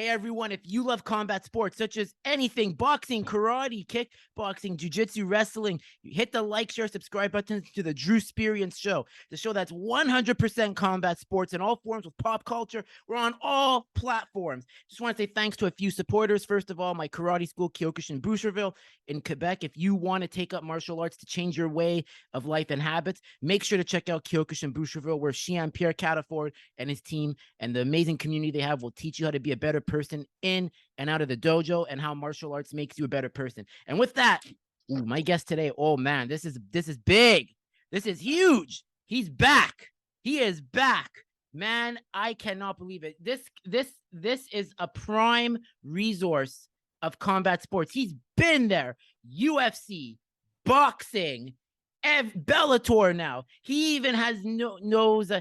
Hey, everyone, if you love combat sports, such as anything, boxing, karate, kickboxing, jiu-jitsu, wrestling, hit the like, share, subscribe buttons to the Drewsperience show, the show that's 100% combat sports in all forms with pop culture. We're on all platforms. Just want to say thanks to a few supporters. First of all, my karate school, Kyokushin Boucherville in Quebec. If you want to take up martial arts to change your way of life and habits, make sure to check out Kyokushin Boucherville, where Xian Pierre Cataford and his team and the amazing community they have will teach you how to be a better person in and out of the dojo and how martial arts makes you a better person. And with that, my guest today, oh man, this is big. This is huge. He's back. He is back. Man, I cannot believe it. This is a prime resource of combat sports. He's been there. UFC, boxing, Bellator now. He even has knows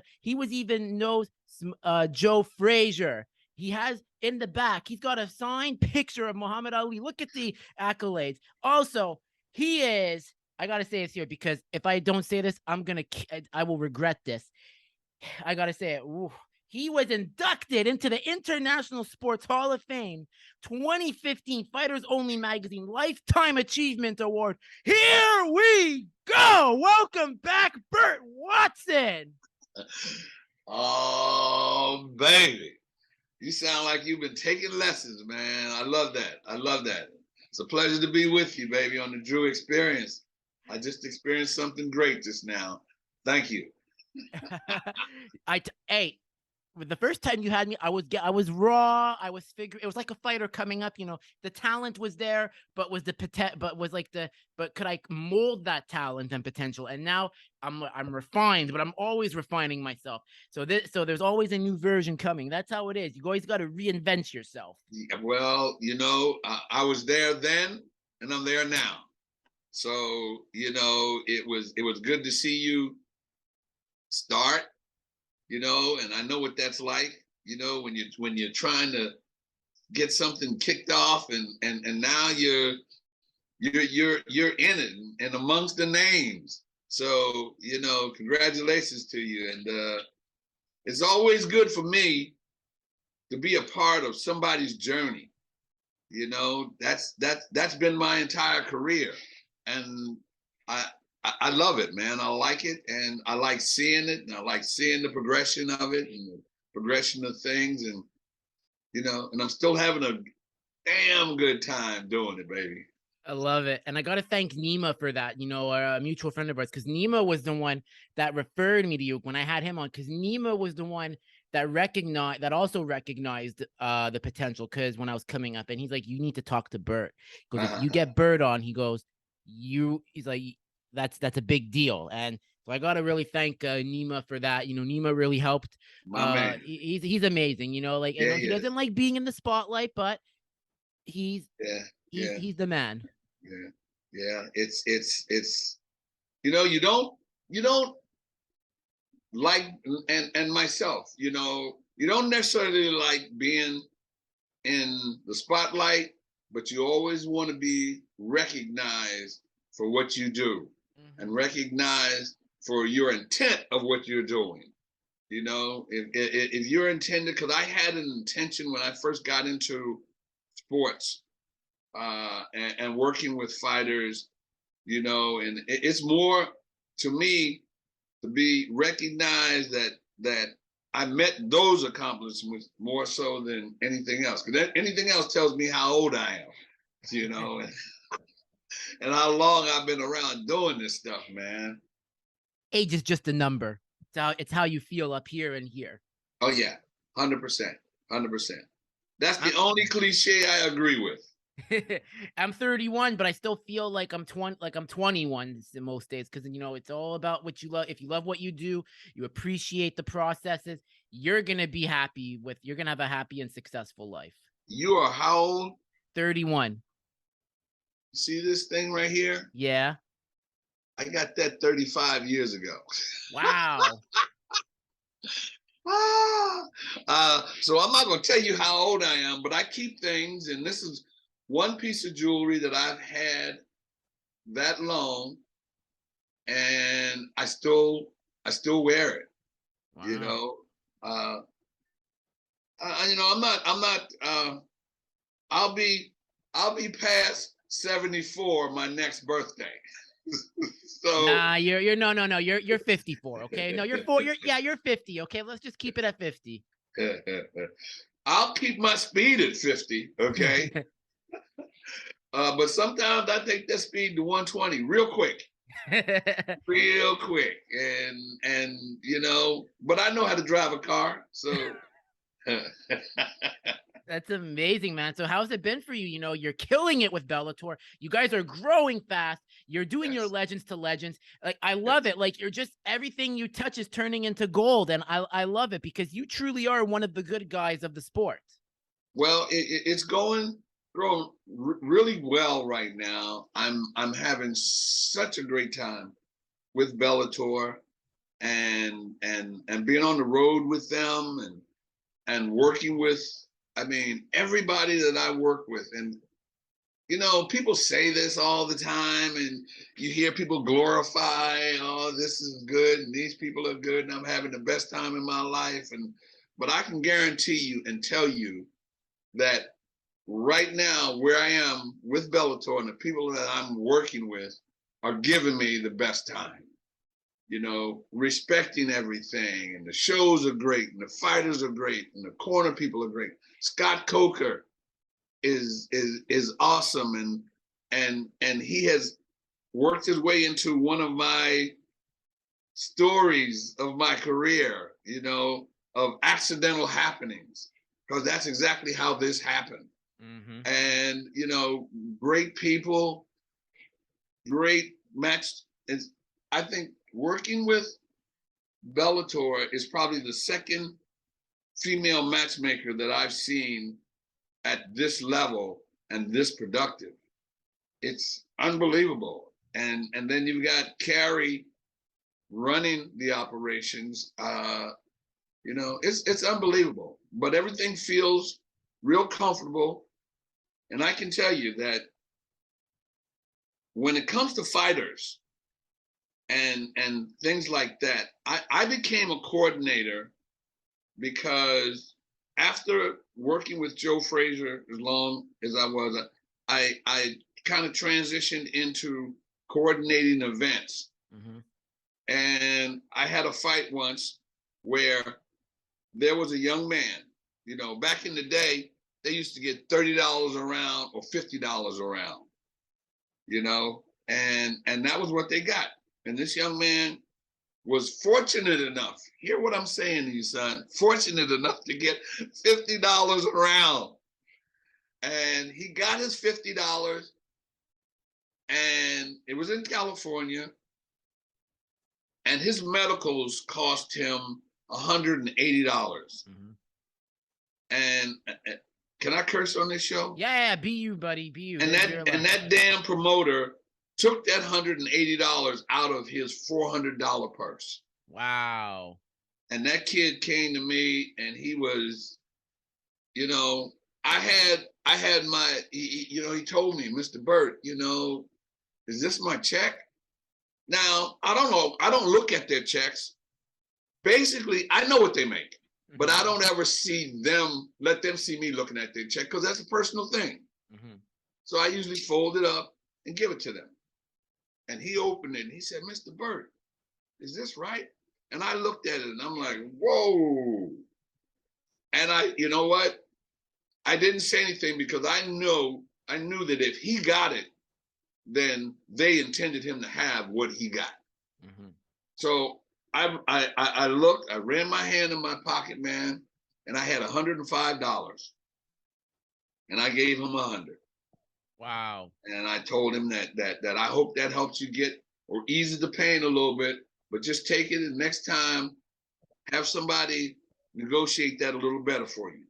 Joe Frazier. He has in the back, he's got a signed picture of Muhammad Ali. Look at the accolades. Also, he is, I got to say this here because if I don't say this, I will regret this. I got to say it. Ooh. He was inducted into the International Sports Hall of Fame 2015 Fighters Only Magazine Lifetime Achievement Award. Here we go. Welcome back, Burt Watson. Oh, baby. You sound like you've been taking lessons, man. I love that. I love that. It's a pleasure to be with you, baby, on the Drew Experience. I just experienced something great just now. Thank you. Hey, the first time you had me, I was raw. I was figuring it was like a fighter coming up. You know, the talent was there, but could I mold that talent and potential? And now I'm refined, but I'm always refining myself. So there's always a new version coming. That's how it is. You always got to reinvent yourself. Yeah, well, I was there then, and I'm there now. So it was good to see you start. And I know what that's like, when you're trying to get something kicked off and now you're in it and amongst the names. So, congratulations to you. And it's always good for me to be a part of somebody's journey. That's been my entire career. And I love it, man. I like it, and I like seeing it, and I like seeing the progression of it and the progression of things, and and I'm still having a damn good time doing it, baby. I love it. And I got to thank Nima for that, a mutual friend of ours, because Nima was the one that referred me to you when I had him on, because Nima was the one that also recognized the potential, because when I was coming up, and he's like, you need to talk to Burt. He goes, if you get Burt on, he's like, that's a big deal. And so I got to really thank Nima for that. Nima really helped. He's amazing, he doesn't like being in the spotlight, but he's the man. Yeah. It's you don't like, and myself, you don't necessarily like being in the spotlight, but you always want to be recognized for what you do. And recognize for your intent of what you're doing. If you're intended, because I had an intention when I first got into sports and working with fighters, and it's more to me to be recognized that I met those accomplishments more so than anything else. Because anything else tells me how old I am, and how long I've been around doing this stuff, man. Age is just a number. It's how you feel up here and here. Oh yeah, 100%, 100%. That's the only cliche I agree with. I'm 31, but I still feel like I'm 21 in most days, because it's all about what you love. If you love what you do, you appreciate the processes, you're gonna have a happy and successful life. You are how old? 31. See this thing right here? Yeah. I got that 35 years ago. Wow. So I'm not going to tell you how old I am, but I keep things, and this is one piece of jewelry that I've had that long, and I still wear it. Wow. You know, I'm not. I'll be past 74 my next birthday. So Nah, you're no, you're 54. Okay, no, you're 50. Okay, let's just keep it at 50. I'll keep my speed at 50. Okay, but sometimes I take that speed to 120 real quick, and you know, but I know how to drive a car, so. That's amazing, man. So how's it been for you? You know, you're killing it with Bellator. You guys are growing fast. You're doing your Yes. legends to legends. Like I love Yes. it. Like you're just everything you touch is turning into gold, and I love it because you truly are one of the good guys of the sport. Well, it's growing really well right now. I'm having such a great time with Bellator and being on the road with them and working with, I mean, everybody that I work with. And you know, people say this all the time, and you hear people glorify, oh, this is good, and these people are good, and I'm having the best time in my life. But I can guarantee you and tell you that right now, where I am with Bellator and the people that I'm working with are giving me the best time. You know, respecting everything, and the shows are great, and the fighters are great, and the corner people are great. Scott Coker is awesome, and he has worked his way into one of my stories of my career, you know, of accidental happenings, because that's exactly how this happened. Mm-hmm. And you know, great people, great match. It's, I think working with Bellator is probably the second female matchmaker that I've seen at this level and this productive. It's unbelievable. And then you've got Carrie running the operations. You know, it's unbelievable. But everything feels real comfortable. And I can tell you that when it comes to fighters and things like that, I became a coordinator because after working with Joe Frazier as long as I was, I kind of transitioned into coordinating events. Mm-hmm. And I had a fight once where there was a young man, you know, back in the day, they used to get $30 a round or $50 a round, you know, and that was what they got. And this young man was fortunate enough, hear what I'm saying to you, son, fortunate enough to get $50 a round. And he got his $50, and it was in California, and his medicals cost him $180. Mm-hmm. And can I curse on this show? Yeah, be you, buddy, be you. And that damn promoter took that $180 out of his $400 purse. Wow. And that kid came to me, and he was, you know, I had my, you know, he told me, Mr. Burt, you know, is this my check? Now, I don't know. I don't look at their checks. Basically, I know what they make, but I don't ever let them see me looking at their check, because that's a personal thing. Mm-hmm. So I usually fold it up and give it to them. And he opened it and he said, Mr. Burt, is this right? And I looked at it and I'm like, whoa. And you know what? I didn't say anything because I knew that if he got it, then they intended him to have what he got. Mm-hmm. So I looked, I ran my hand in my pocket, man, and I had $105. And I gave him $100. Wow. And I told him that I hope that helps you get or eases the pain a little bit, but just take it, and next time have somebody negotiate that a little better for you.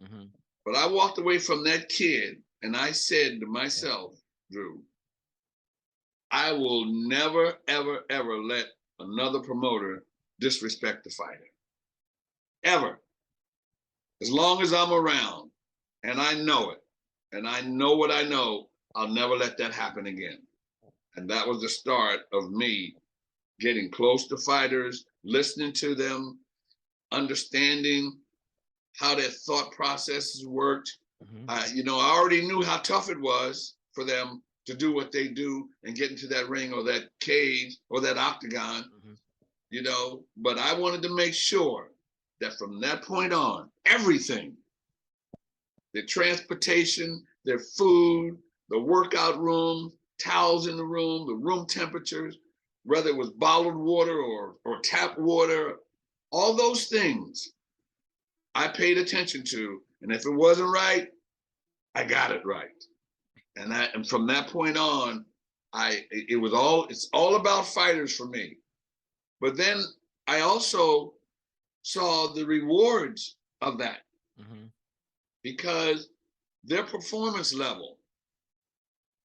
Mm-hmm. But I walked away from that kid and I said to myself, Drew, I will never, ever, ever let another promoter disrespect the fighter. Ever. As long as I'm around, and I know it, and I know what I know, I'll never let that happen again. And that was the start of me getting close to fighters, listening to them, understanding how their thought processes worked. Mm-hmm. You know, I already knew how tough it was for them to do what they do and get into that ring or that cage or that octagon, Mm-hmm. you know, but I wanted to make sure that from that point on, everything, their transportation, their food, the workout room, towels in the room temperatures, whether it was bottled water or tap water, all those things I paid attention to. And if it wasn't right, I got it right. And from that point on, it's all about fighters for me. But then I also saw the rewards of that, Mm-hmm. because their performance level,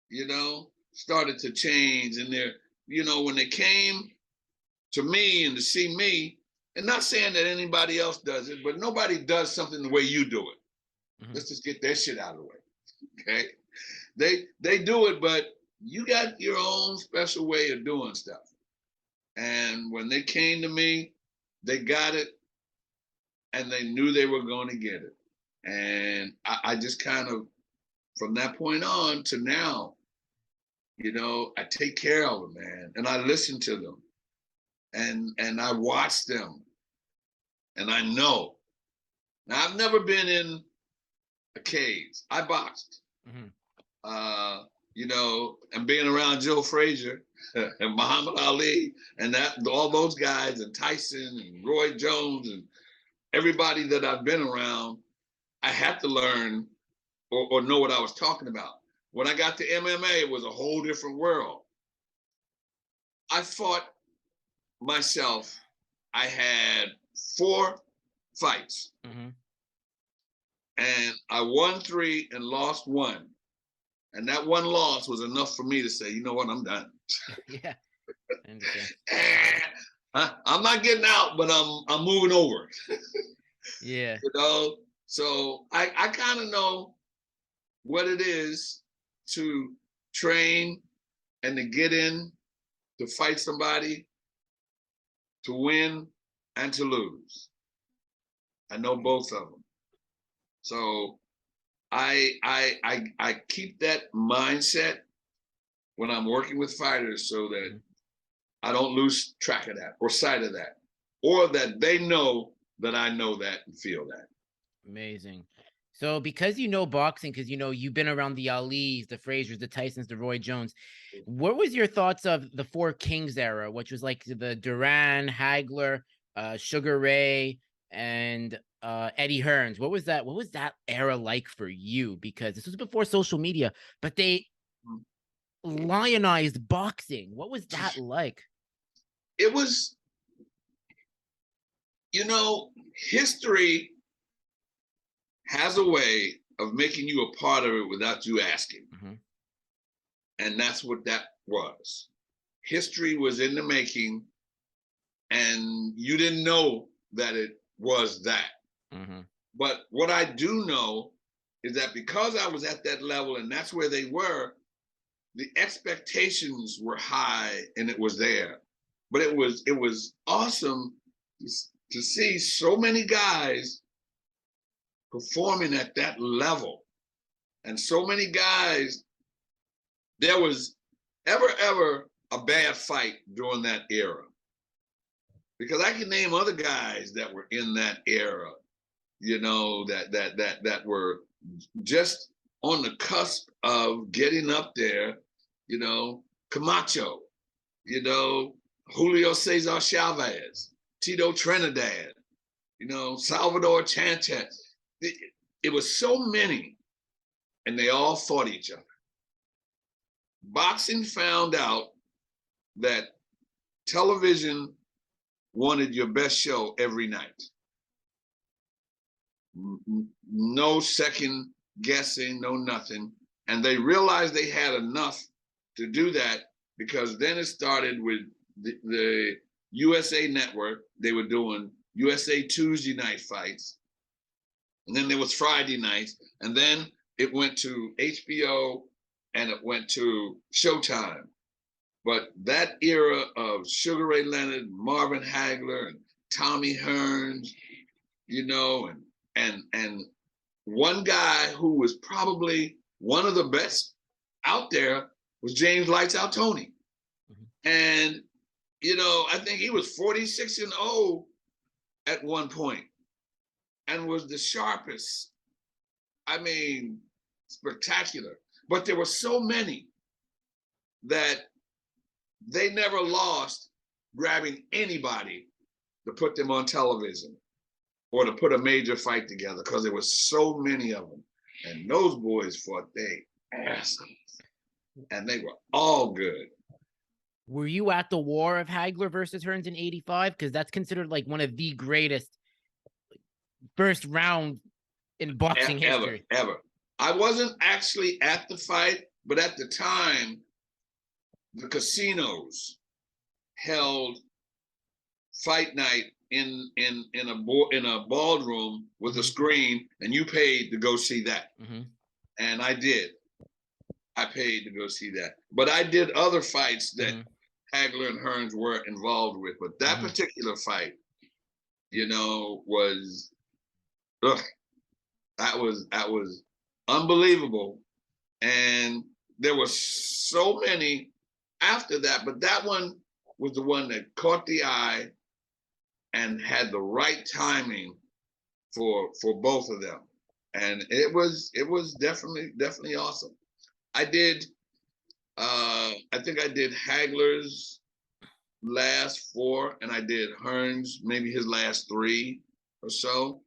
you know, started to change. And you know, when they came to me and to see me, and not saying that anybody else does it, but nobody does something the way you do it. Mm-hmm. Let's just get that shit out of the way. Okay. They do it, but you got your own special way of doing stuff. And when they came to me, they got it, and they knew they were going to get it. And I just kind of, from that point on to now, you know, I take care of them, man, and I listen to them, and I watch them, and I know. Now, I've never been in a cage. I boxed. Mm-hmm. You know, and being around Joe Frazier and Muhammad Ali and all those guys and Tyson and Roy Jones and everybody that I've been around, I had to learn or know what I was talking about. When I got to MMA, it was a whole different world. I fought myself. I had 4 fights, Mm-hmm. and I won 3 and lost 1. And that 1 loss was enough for me to say, you know what, I'm done. Yeah, I understand. I'm not getting out, but I'm moving over. Yeah. You know, so I kind of know what it is to train and to get in, to fight somebody, to win and to lose. I know both of them. So I keep that mindset when I'm working with fighters, so that Mm-hmm. I don't lose track of that or sight of that, or that they know that I know that and feel that. Amazing. So because you know boxing, because you know you've been around the Alis, the Fraziers, the Tysons, the Roy Jones, what was your thoughts of the Four Kings era, which was like the Duran, Hagler, Sugar Ray, and Eddie Hearns? What was that? What was that era like for you? Because this was before social media, but they lionized boxing. What was that like? It was, you know, history has a way of making you a part of it without you asking. Mm-hmm. And that's what that was. History was in the making, and you didn't know that it was that. Mm-hmm. But what I do know is that because I was at that level and that's where they were, the expectations were high and it was there. But it was awesome to see so many guys performing at that level, and so many guys. There was ever a bad fight during that era, because I can name other guys that were in that era, you know, that were just on the cusp of getting up there, you know, Camacho, you know, Julio Cesar Chavez, Tito Trinidad, you know, Salvador Sanchez. It was so many, and they all fought each other. Boxing found out that television wanted your best show every night. No second guessing, no nothing. And they realized they had enough to do that, because then it started with the USA Network. They were doing USA Tuesday night fights. And then there was Friday nights. And then it went to HBO and it went to Showtime. But that era of Sugar Ray Leonard, Marvin Hagler, and Tommy Hearns, you know, and And one guy who was probably one of the best out there was James Lights Out Tony. And, you know, I think he was 46-0 at one point and was the sharpest. I mean, spectacular. But there were so many that they never lost grabbing anybody to put them on television or to put a major fight together, because there was so many of them. And those boys fought their asses. And they were all good. Were you at the war of Hagler versus Hearns in '85? Because that's considered like one of the greatest first round in boxing history. Ever. I wasn't actually at the fight, but at the time, the casinos held fight night in a ballroom with a screen, and you paid to go see that. And I did. I paid to go see that. But I did other fights that Hagler and Hearns were involved with. But that particular fight, you know, was that was unbelievable. And there were so many after that, but that one was the one that caught the eye and had the right timing for both of them. And it was definitely awesome. I did I think I did Hagler's last 4, and I did Hearns maybe his last 3 or so.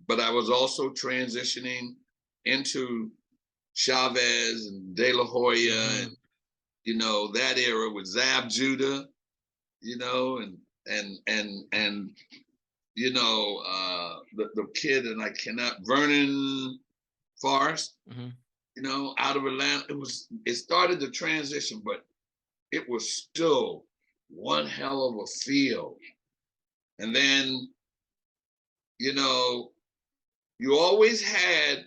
But I was also transitioning into Chavez and De La Hoya and, you know, that era with Zab Judah, you know, and you know, the kid, and I cannot, Vernon Forrest, you know, out of Atlanta. It started the transition, but it was still one hell of a field. And then, you know, you always had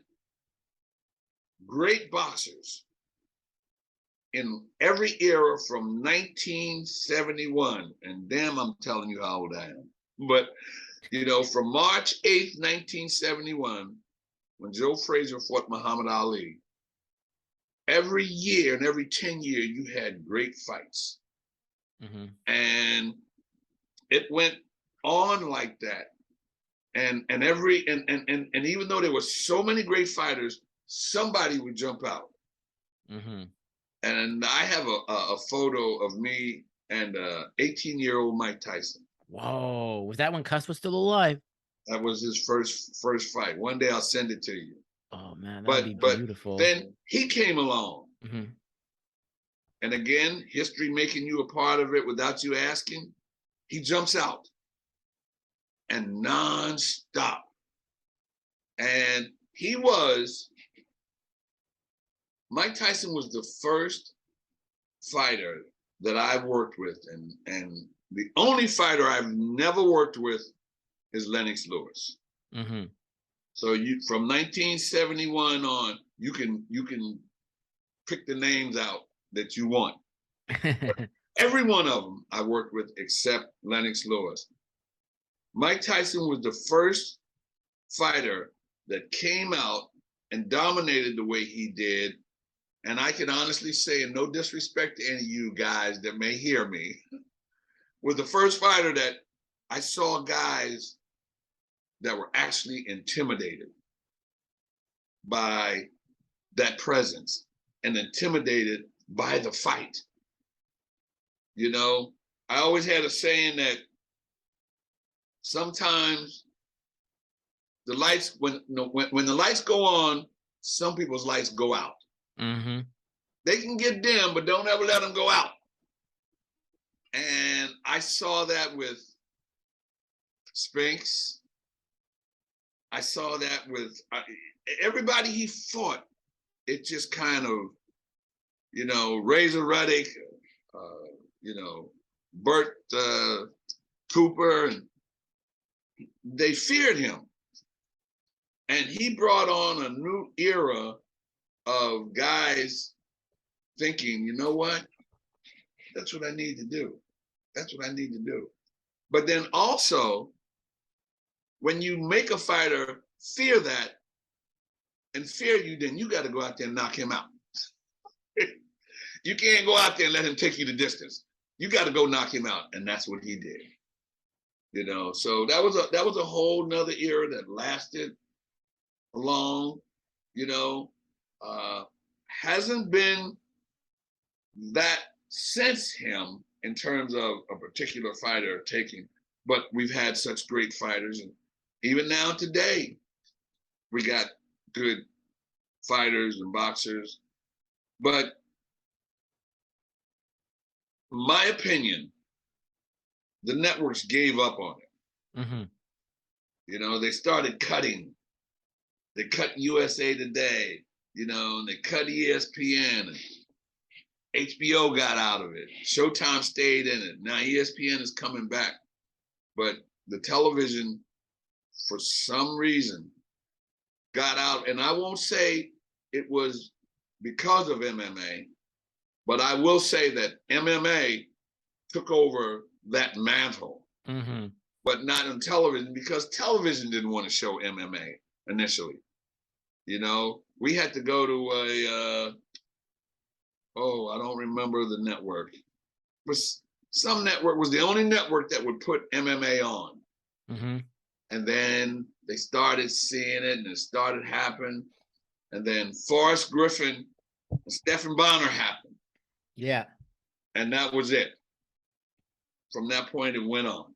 great boxers in every era from 1971. And damn, I'm telling you how old I am. But, you know, from March 8th, 1971, when Joe Frazier fought Muhammad Ali, every year and every 10 years, you had great fights. And it went on like that. And even though there were so many great fighters, somebody would jump out. And I have a photo of me and 18-year-old Mike Tyson. Whoa, was that when Cuss was still alive? That was his first fight. One day I'll send it to you. Oh man, that'd be beautiful. But then he came along. And again, history making you a part of it without you asking, he jumps out. And nonstop. And Mike Tyson was the first fighter that I've worked with, and the only fighter I've never worked with is Lennox Lewis. So from 1971 on, you can pick the names out that you want. Every one of them I worked with except Lennox Lewis. Mike Tyson was the first fighter that came out and dominated the way he did. And I can honestly say, and no disrespect to any of you guys that may hear me, was the first fighter that I saw guys that were actually intimidated by that presence and intimidated by the fight. You know, I always had a saying that sometimes the lights, when the lights go on, some people's lights go out. They can get dim, but don't ever let them go out. And I saw that with Spinks. I saw that with everybody he fought. It just kind of, you know, Razor Ruddock, you know, Burt Cooper, and they feared him. And he brought on a new era of guys thinking, you know what? That's what I need to do. That's what I need to do. But then also, when you make a fighter fear that and fear you, then you got to go out there and knock him out. You can't go out there and let him take you the distance. You got to go knock him out, and that's what he did. You know, so that was a whole nother era that lasted long. You know, hasn't been that since him in terms of a particular fighter taking, but we've had such great fighters, and even now today, we got good fighters and boxers. But my opinion, the networks gave up on it. Mm-hmm. You know, they started cutting. They cut USA Today, you know, and they cut ESPN. And HBO got out of it. Showtime stayed in it. Now ESPN is coming back. But the television, for some reason, got out. And I won't say it was because of MMA, but I will say that MMA took over that mantle, but not on television, because television didn't want to show MMA initially. You know, we had to go to I don't remember the network, but some network was the only network that would put MMA on. And then they started seeing it, and it started happening. And then Forrest Griffin and Stephen Bonner happened. Yeah. And that was it. From that point, it went on.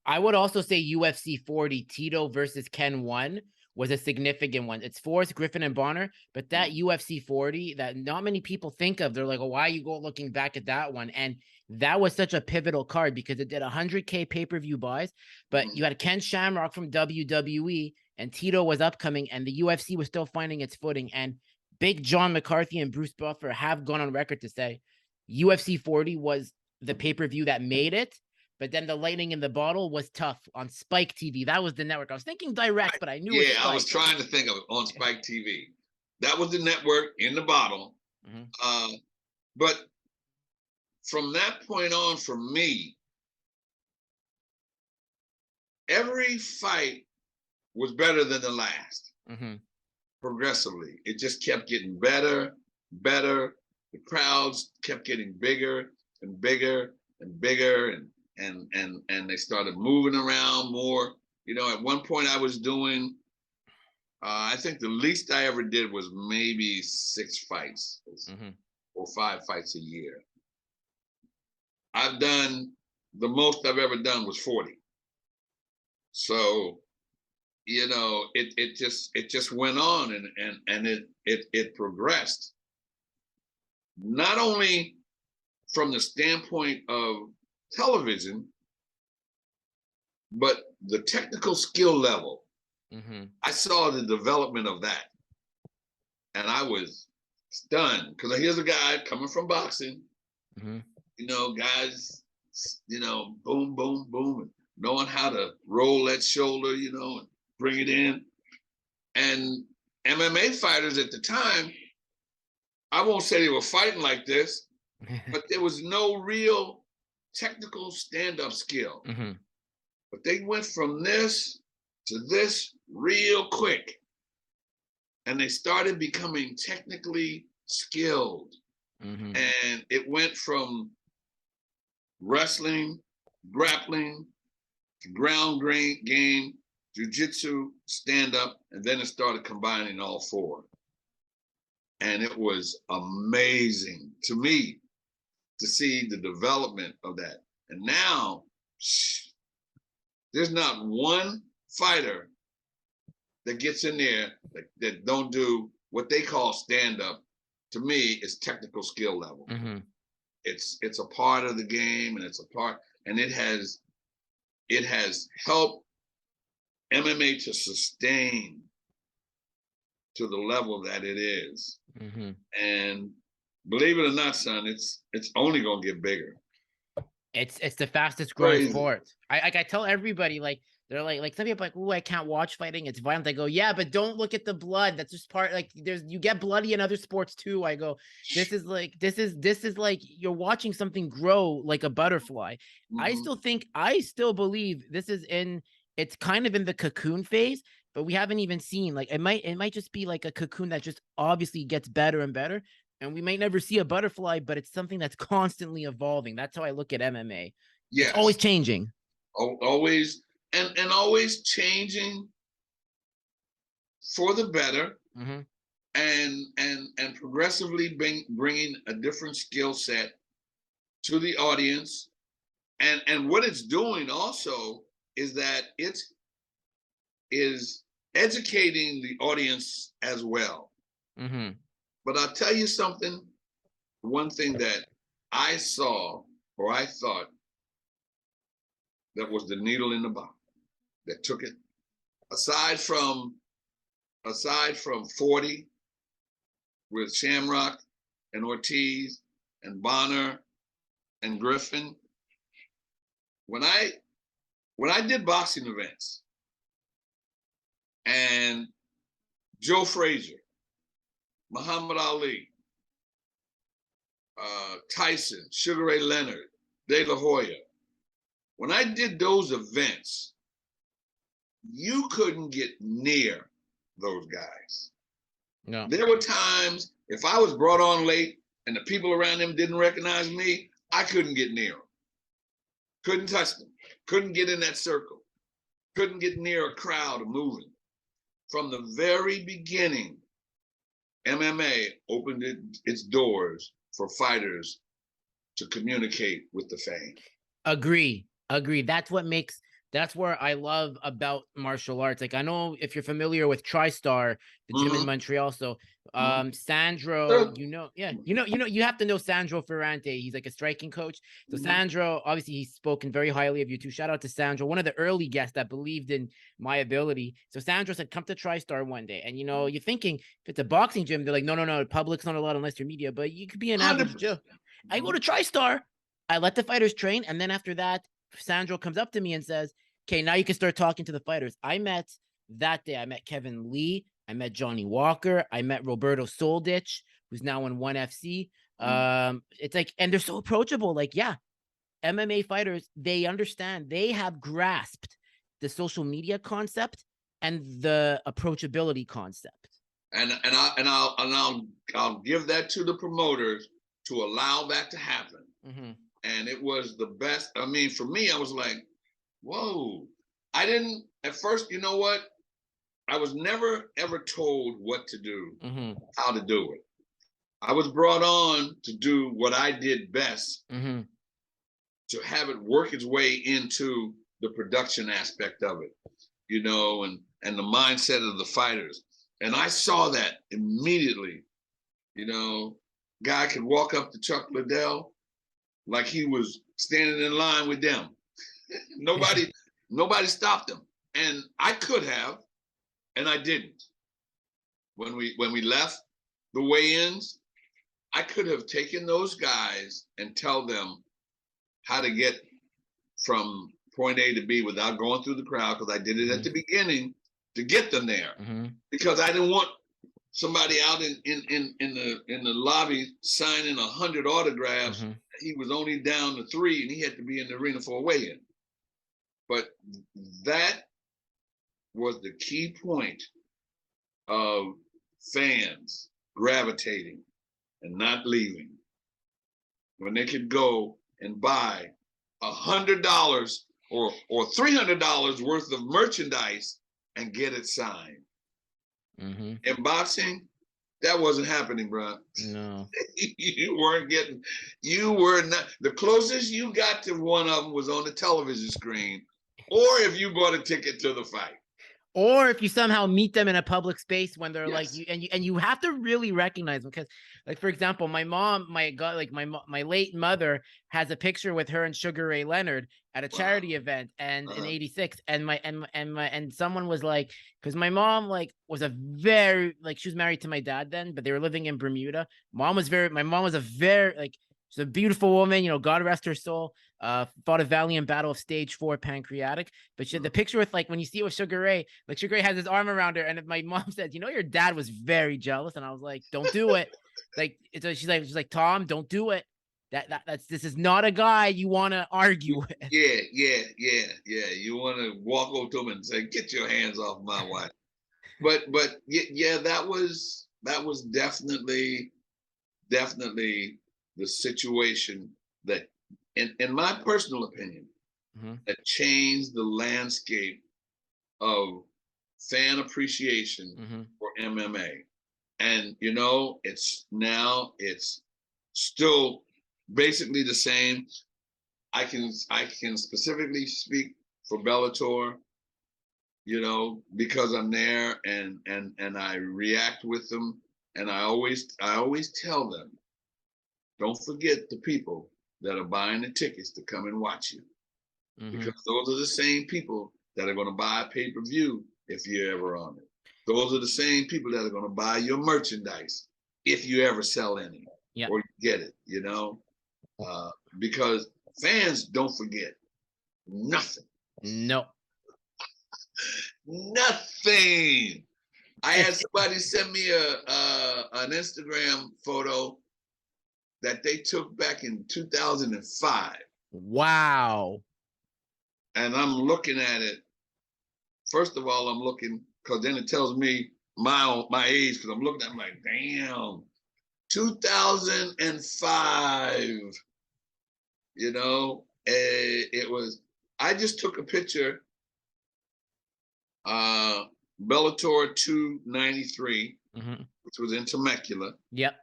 I would also say UFC 40, Tito versus Ken 1 was a significant one. It's Forrest Griffin and Bonner, but that UFC 40 that not many people think of, they're like, oh, why are you looking back at that one? And that was such a pivotal card because it did 100K pay-per-view buys, but you had Ken Shamrock from WWE and Tito was upcoming and the UFC was still finding its footing. And Big John McCarthy and Bruce Buffer have gone on record to say UFC 40 was the pay-per-view that made it. But then the lightning in the bottle was tough on Spike TV. That was the network. I was thinking direct, but I knew it was Spike. I was trying to think of it on Spike TV. That was the network in the bottle. But from that point on, for me, every fight was better than the last. Progressively. It just kept getting better, better. The crowds kept getting bigger and bigger and bigger, and they started moving around more. You know, at one point I was doing, I think the least I ever did was maybe 6 fights or 5 fights a year. I've done, the most I've ever done was 40. So, you know, it just went on and it progressed. Not only from the standpoint of television, but the technical skill level. I saw the development of that, and I was stunned because here's a guy coming from boxing, you know, guys, you know, boom, boom, boom, and knowing how to roll that shoulder, you know, and bring it in. And MMA fighters at the time, I won't say they were fighting like this, but there was no real technical stand-up skill. But they went from this to this real quick. And they started becoming technically skilled. And it went from wrestling, grappling, to ground game, jiu-jitsu, stand-up, and then it started combining all 4. And it was amazing to me to see the development of that. And now, there's not one fighter that gets in there that don't do what they call stand-up. To me, is technical skill level. It's a part of the game, and it's a part, and it has helped MMA to sustain to the level that it is. And believe it or not, son, it's only gonna get bigger. It's the fastest growing sport. I tell everybody, like, they're like some people are like, oh, I can't watch fighting, it's violent. I go, yeah, but don't look at the blood. That's just part, like, you get bloody in other sports too. I go, this is like you're watching something grow like a butterfly. I still believe this is in it's kind of in the cocoon phase, but we haven't even seen, like, it might just be like a cocoon that just obviously gets better and better. And we might never see a butterfly, but it's something that's constantly evolving. That's how I look at MMA. It's always Yes, changing. always, and always changing for the better, Mm-hmm. and progressively bringing a different skill set to the audience. And what it's doing also is that it is educating the audience as well. Mm-hmm. But I'll tell you something, one thing that I saw, or I thought, that was the needle in the box that took it. Aside from 40 with Shamrock and Ortiz and Bonner and Griffin, when I did boxing events and Joe Frazier, Muhammad Ali, Tyson, Sugar Ray Leonard, De La Hoya, when I did those events, you couldn't get near those guys. No. There were times if I was brought on late and the people around them didn't recognize me, I couldn't get near them. Couldn't touch them. Couldn't get in that circle. Couldn't get near a crowd moving. From the very beginning, MMA opened its doors for fighters to communicate with the fans. Agree. That's where I love about martial arts. Like, I know if you're familiar with TriStar, the gym in Montreal. So Sandro, you have to know Sandro Ferrante. He's like a striking coach. So Sandro, obviously he's spoken very highly of you too. Shout out to Sandro, one of the early guests that believed in my ability. So Sandro said, come to TriStar one day. And you're thinking, if it's a boxing gym, they're like, no, public's not allowed unless you're media, but you could be an average Joe. I go to TriStar, I let the fighters train, and then after that, Sandro comes up to me and says, okay, now you can start talking to the fighters. I met Kevin Lee. I met Johnny Walker. I met Roberto Soldich, who's now in ONE FC. It's like, and they're so approachable. Like, yeah, MMA fighters, they understand. They have grasped the social media concept and the approachability concept. And I'll give that to the promoters to allow that to happen. Mm-hmm. And it was the best. I mean, for me, I was like, whoa. I didn't, at first, you know what? I was never, ever told what to do, how to do it. I was brought on to do what I did best, to have it work its way into the production aspect of it, and the mindset of the fighters. And I saw that immediately. Guy could walk up to Chuck Liddell like he was standing in line with them. Nobody stopped him. And I could have, and I didn't. When we left the weigh-ins, I could have taken those guys and tell them how to get from point A to B without going through the crowd, because I did it at the beginning to get them there. Because I didn't want somebody out in the lobby signing 100 autographs. He was only down to 3 and he had to be in the arena for a weigh-in. But that was the key point of fans gravitating and not leaving. When they could go and buy $100 or $300 worth of merchandise and get it signed. In boxing, that wasn't happening, bro. No. You were not. The closest you got to one of them was on the television screen, or if you bought a ticket to the fight. Or if you somehow meet them in a public space when they're like you, and you have to really recognize them, because, like, for example, my mom, my late mother has a picture with her and Sugar Ray Leonard at a charity event, and in '86, and someone was like, because my mom was a very, she was married to my dad then, but they were living in Bermuda. My mom was a very she's a beautiful woman, God rest her soul. Fought a valiant battle of stage 4 pancreatic. But she had the picture with, when you see it with Sugar Ray, Sugar Ray has his arm around her, and my mom said, your dad was very jealous. And I was like, don't do it. She's like, Tom, don't do it. This is not a guy you want to argue with. Yeah. You want to walk over to him and say, "Get your hands off my wife." But yeah, that was definitely the situation that, in my personal opinion, that changed the landscape of fan appreciation for MMA. And it's still basically the same. I can specifically speak for Bellator, because I'm there and I react with them, and I always tell them, don't forget the people that are buying the tickets to come and watch you, because those are the same people that are going to buy a pay-per-view if you're ever on it. Those are the same people that are going to buy your merchandise if you ever sell any or get it, because fans don't forget nothing. No. Nothing. I had somebody send me an Instagram photo that they took back in 2005. Wow. And I'm looking at it. First of all, I'm looking, because then it tells me my age, because I'm looking at it, I'm like, damn, 2005. It was, I just took a picture, Bellator 293, which was in Temecula. Yep.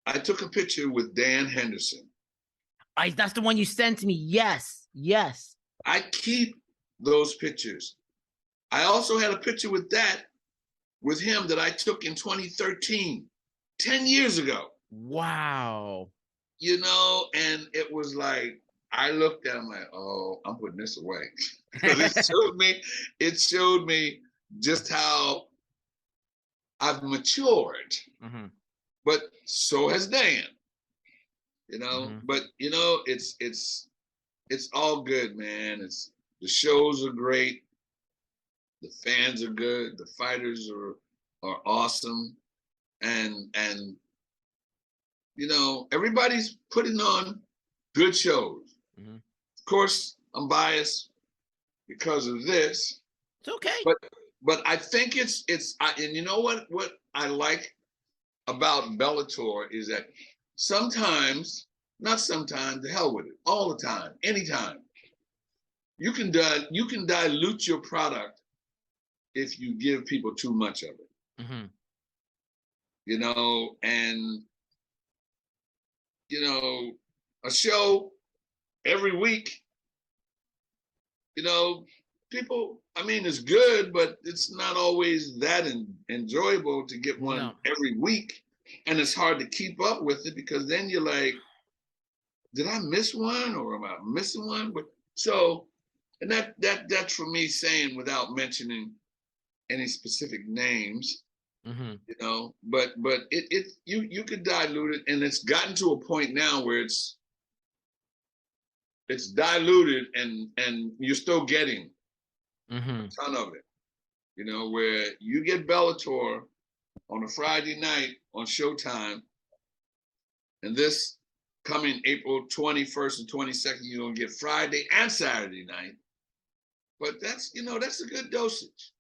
I took a picture with Dan Henderson. That's the one you sent to me. Yes. I keep those pictures. I also had a picture with him that I took in 2013, 10 years ago. Wow. And it was like, I looked at him like, oh, I'm putting this away. Because it showed me just how I've matured. But so has Dan. But it's all good, man. The shows are great. The fans are good. The fighters are awesome. And everybody's putting on good shows. Of course, I'm biased because of this. It's okay. But I think and you know what I like about Bellator is that not sometimes, the hell with it, all the time, anytime, you can dilute your product if you give people too much of it. And a show every week, people, it's good, but it's not always that enjoyable to get one every week. And it's hard to keep up with it, because then you're like, did I miss one, or am I missing one? But and that's for me saying, without mentioning any specific names, but you could dilute it, and it's gotten to a point now where it's diluted and you're still getting a ton of it, where you get Bellator on a Friday night on Showtime, and this coming April 21st and 22nd, you're gonna get Friday and Saturday night. But that's a good dosage.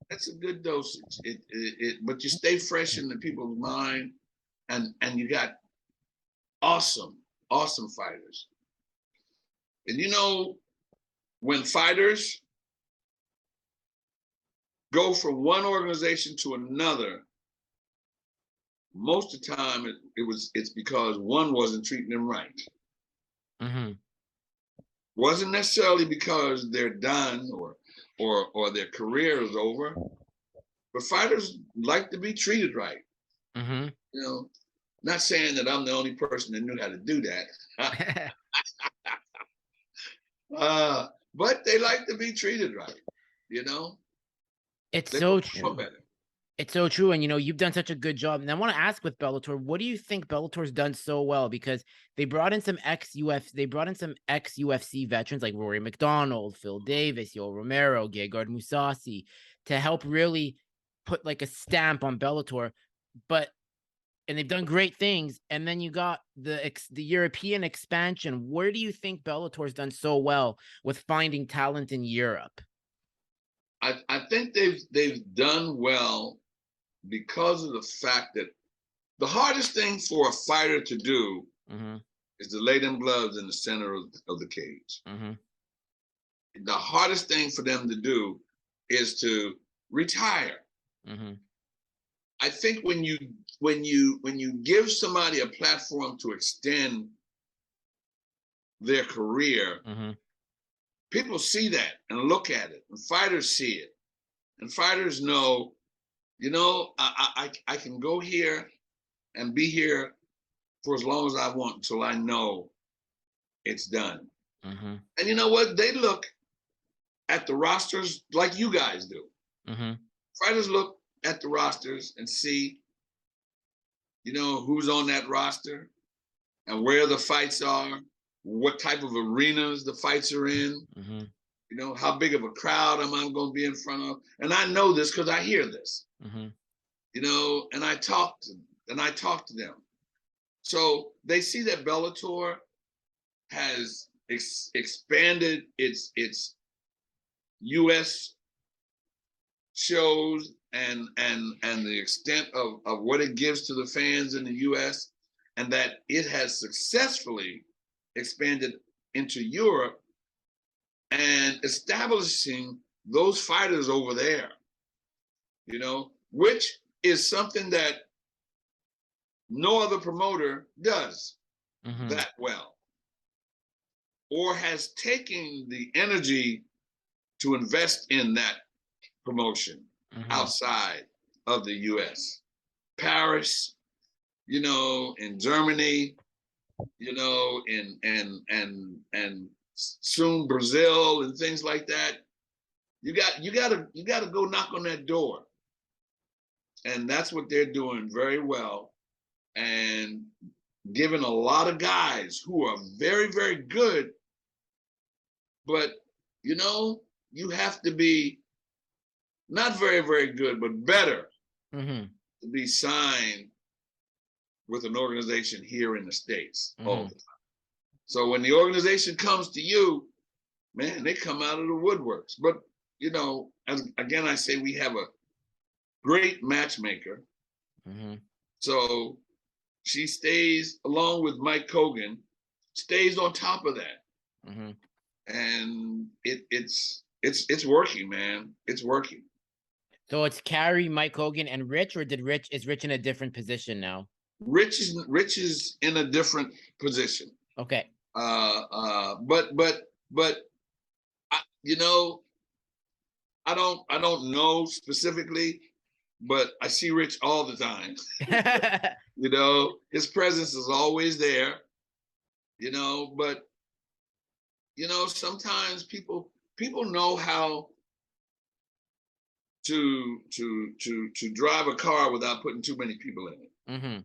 That's a good dosage. But you stay fresh in the people's mind, and you got awesome fighters. And when fighters go from one organization to another, most of the time it's because one wasn't treating them right. Wasn't necessarily because they're done or their career is over, but fighters like to be treated right. Not saying that I'm the only person that knew how to do that. But they like to be treated right, It's so true. It's so true. And, you've done such a good job. And I want to ask with Bellator, what do you think Bellator's done so well? Because they brought in some ex-UFC veterans like Rory McDonald, Phil Davis, Yoel Romero, Gegard Mousasi, to help really put like a stamp on Bellator. But and they've done great things. And then you got the European expansion. Where do you think Bellator's done so well with finding talent in Europe? I think they've done well because of the fact that the hardest thing for a fighter to do is to lay them gloves in the center of the cage. The hardest thing for them to do is to retire. I think when you give somebody a platform to extend their career, people see that and look at it, and fighters see it, and fighters know, you know, I can go here and be here for as long as I want until I know it's done. And you know what? They look at the rosters like you guys do. Fighters look at the rosters and see, you know, who's on that roster and where the fights are, what type of arenas the fights are in, you know, how big of a crowd am I going to be in front of? And I know this because I hear this, you know, and I talk to them. So they see that Bellator has expanded its U.S. shows and the extent of what it gives to the fans in the U.S., and that it has successfully expanded into Europe and establishing those fighters over there, you know, which is something that no other promoter does that well, or has taken the energy to invest in that promotion outside of the US. Paris, you know, in Germany, you know, and soon Brazil and things like that. You gotta go knock on that door. And that's what they're doing very well, and giving a lot of guys who are very, very good, but you know, you have to be not very, very good, but better to be signed with an organization here in the States all the time. So when the organization comes to you, man, they come out of the woodworks. But, you know, again, I say we have a great matchmaker. So she stays, along with Mike Kogan, stays on top of that. And it's working, man. It's working. So it's Carrie, Mike Hogan, and Rich, or is Rich in a different position now? Rich is in a different position. Okay. But you know, I don't know specifically, but I see Rich all the time. You know, his presence is always there. You know, but you know, sometimes people know how to drive a car without putting too many people in it.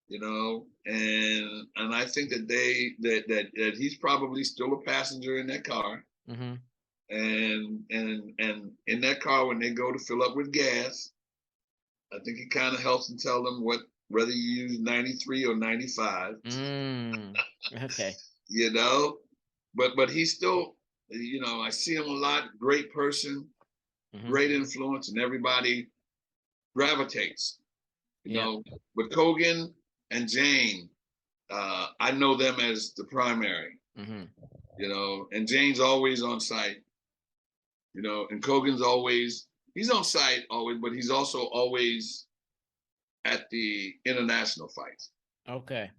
You know, and I think that that he's probably still a passenger in that car. And in that car, when they go to fill up with gas, I think he kind of helps them tell them whether you use 93 or 95. Okay. You know, but he's still, you know, I see him a lot. Great person, great influence, and everybody gravitates. You know, but Kogan and Jane, I know them as the primary. You know, and Jane's always on site. You know, and Kogan's he's on site always, but he's also always at the international fights. Okay.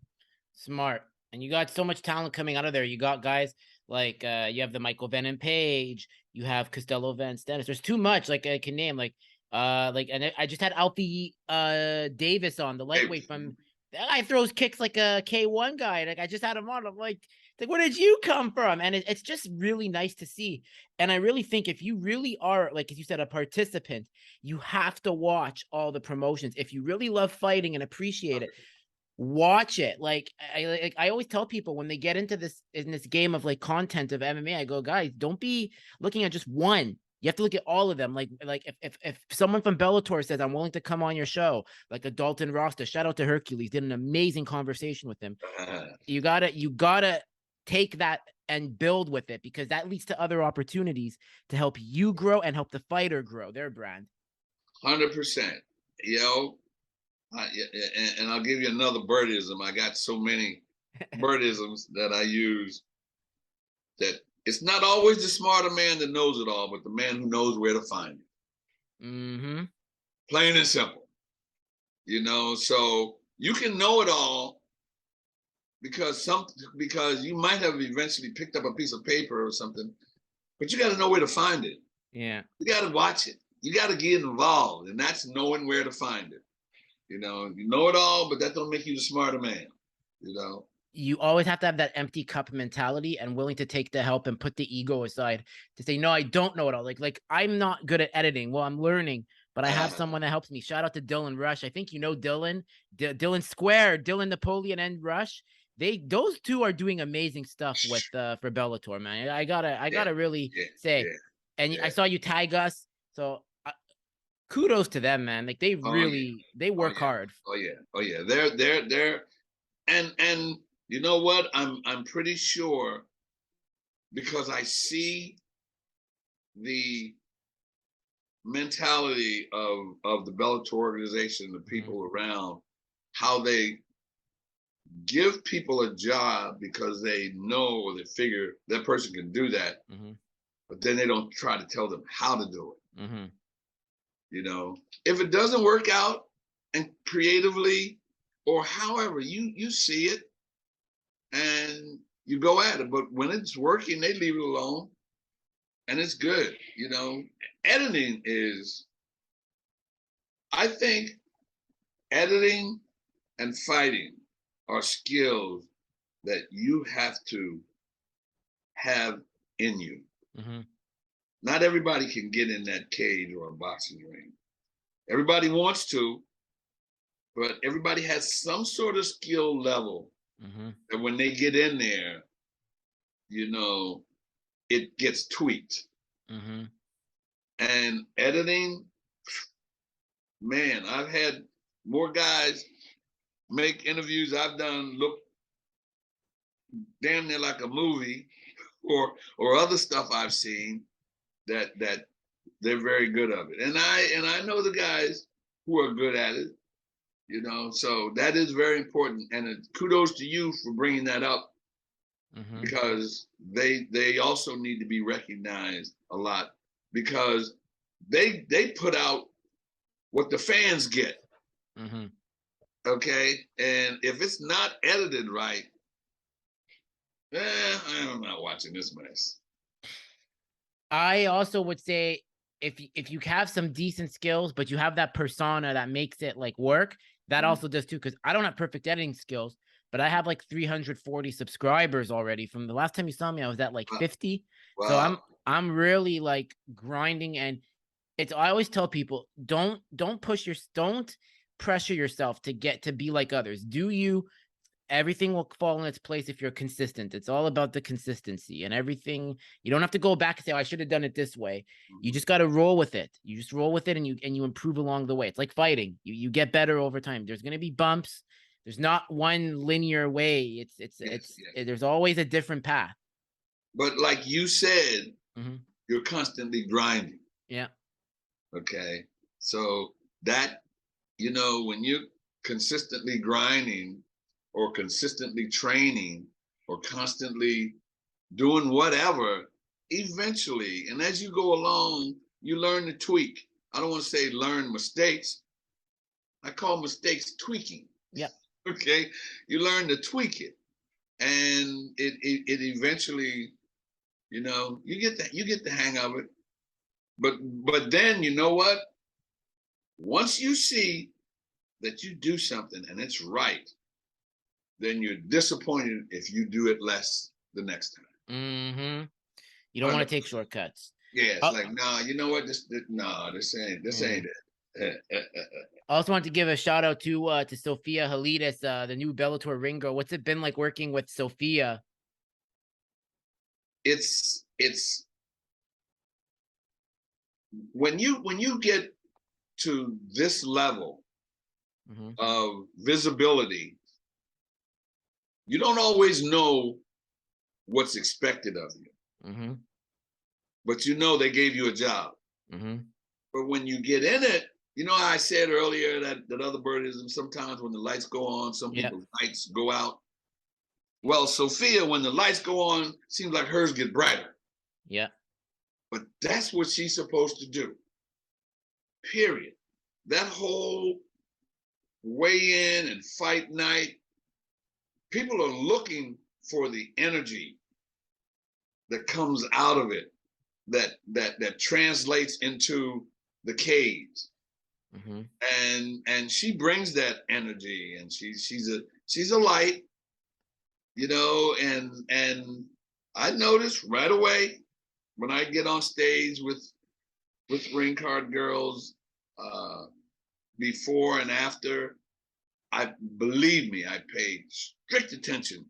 Smart. And you got so much talent coming out of there. You got guys like you have the Michael Venom Page, you have Costello Van Stennis. There's too much, like I can name, and I just had Alfie Davis on, the lightweight from that guy throws kicks like a K1 guy. Like I just had him on. I'm like, where did you come from? And it's just really nice to see. And I really think if you really are, like as you said, a participant, you have to watch all the promotions. If you really love fighting and appreciate it, watch it. Like I always tell people when they get into this game of like content of MMA, I go, guys, don't be looking at just one. You have to look at all of them. Like if someone from Bellator says, I'm willing to come on your show, like a Dalton Rosta, shout out to Hercules, did an amazing conversation with him. You gotta take that and build with it, because that leads to other opportunities to help you grow and help the fighter grow their brand. 100%. You know, and I'll give you another birdism. I got so many birdisms that I use, that it's not always the smarter man that knows it all, but the man who knows where to find it. Mm-hmm. Plain and simple. You know, so you can know it all because you might have eventually picked up a piece of paper or something, but you got to know where to find it. Yeah. You got to watch it. You got to get involved, and that's knowing where to find it. You know it all, but that don't make you the smarter man. You always have to have that empty cup mentality and willing to take the help and put the ego aside to say, no, I don't know it all. Like I'm not good at editing. Well, I'm learning, but I have someone that helps me. Shout out to Dylan Rush. I think you know Dylan, Dylan Square, Dylan Napoleon and Rush. Those two are doing amazing stuff with for Bellator, man. I gotta really say, and I saw you tag us, so kudos to them, man. Like they really they work hard. Oh yeah. They're and you know what? I'm pretty sure, because I see the mentality of the Bellator organization, the people around, how they give people a job because they know or they figure that person can do that, but then they don't try to tell them how to do it. If it doesn't work out, and creatively or however you see it, and you go at it, but when it's working, they leave it alone, and it's good. Editing is, I think, editing and fighting are skills that you have to have in you. Not everybody can get in that cage or a boxing ring. Everybody wants to, but everybody has some sort of skill level that when they get in there, it gets tweaked. And editing, man, I've had more guys make interviews I've done look damn near like a movie, or other stuff I've seen that they're very good of it. And I know the guys who are good at it, so that is very important. And kudos to you for bringing that up, because they also need to be recognized a lot, because they put out what the fans get. Okay, and if it's not edited right, I'm not watching this mess. I also would say, if you have some decent skills, but you have that persona that makes it like work, that also does too. Because I don't have perfect editing skills, but I have like 340 subscribers already. From the last time you saw me, I was at like 50. Wow. So I'm really like grinding, and I always tell people, don't pressure yourself to be like others. Everything will fall in its place if you're consistent. It's all about the consistency, and everything. You don't have to go back and say, oh, I should have done it this way. You just got to roll with it. You just roll with it, and you improve along the way. It's like fighting. You get better over time. There's going to be bumps. There's not one linear way. There's always a different path. But like you said, you're constantly grinding. Yeah. Okay. So that, when you're consistently grinding, or consistently training, or constantly doing whatever, eventually, and as you go along, you learn to tweak. I don't want to say learn mistakes. I call mistakes tweaking. Yeah. Okay. You learn to tweak it, and it eventually, you get the hang of it. But then, you know what? Once you see that you do something and it's right, then you're disappointed if you do it less the next time. You don't want to take shortcuts. Yeah, it's like, nah, you know what? This ain't it. I also want to give a shout out to Sophia Halides, the new Bellator ring girl. What's it been like working with Sophia? It's when you get to this level of visibility, you don't always know what's expected of you, but you know they gave you a job. But when you get in it, you know how I said earlier that other birdism, sometimes when the lights go on, some people's lights go out. Well, Sophia, when the lights go on, seems like hers get brighter. Yeah. But that's what she's supposed to do. Period. That whole weigh-in and fight night, people are looking for the energy that comes out of it, that translates into the cage. And she brings that energy, and she's a light, you know, and I noticed right away when I get on stage with ring card girls, before and after, believe me, I paid strict attention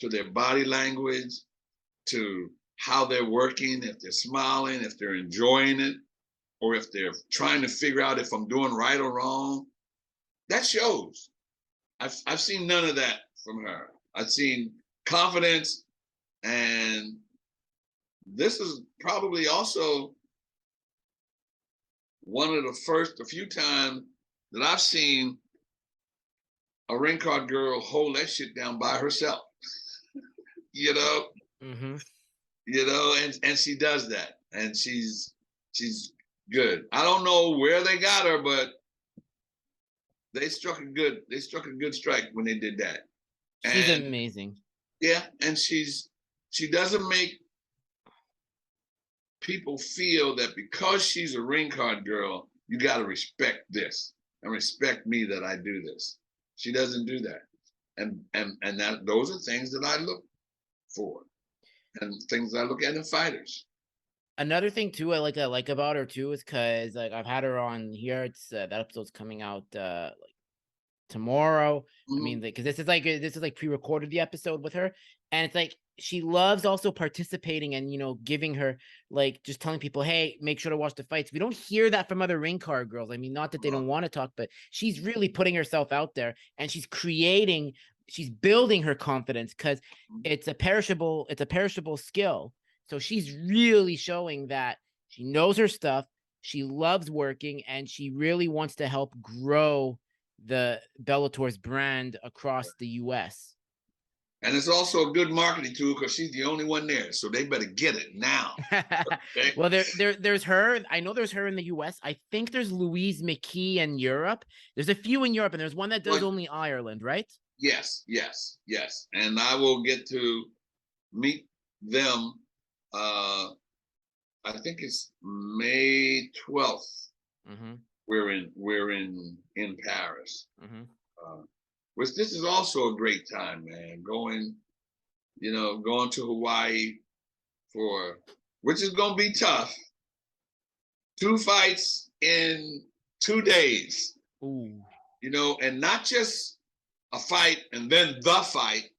to their body language, to how they're working, if they're smiling, if they're enjoying it, or if they're trying to figure out if I'm doing right or wrong. That shows. I've seen none of that from her. I've seen confidence, and this is probably also one of the few times that I've seen a ring card girl hold that shit down by herself. You know? You know, and she does that. And she's good. I don't know where they got her, but they struck a good strike when they did that. She's amazing. Yeah, and she doesn't make people feel that because she's a ring card girl, you got to respect this and respect me that I do this. She doesn't do that. And that those are things that I look for, and things I look at in fighters. Another thing too, I like about her too, is because like I've had her on here. It's that episode's coming out like tomorrow. I mean, because this is like pre-recorded the episode with her, and it's like she loves also participating and, you know, giving her, like, just telling people, hey, make sure to watch the fights. We don't hear that from other ring card girls. I mean, not that they don't want to talk, but she's really putting herself out there, and she's building her confidence, because it's a perishable skill. So she's really showing that she knows her stuff. She loves working, and she really wants to help grow the Bellator's brand across the US. And it's also a good marketing tool because she's the only one there. So they better get it now. Okay? Well, there's her. I know there's her in the US. I think there's Louise McKee in Europe. There's a few in Europe, and there's one that does only Ireland, right? Yes. And I will get to meet them. I think it's May 12th. We're in Paris. Which this is also a great time, man. Going to Hawaii which is gonna be tough. 2 fights in 2 days. Ooh. You know, and not just a fight and then the fight.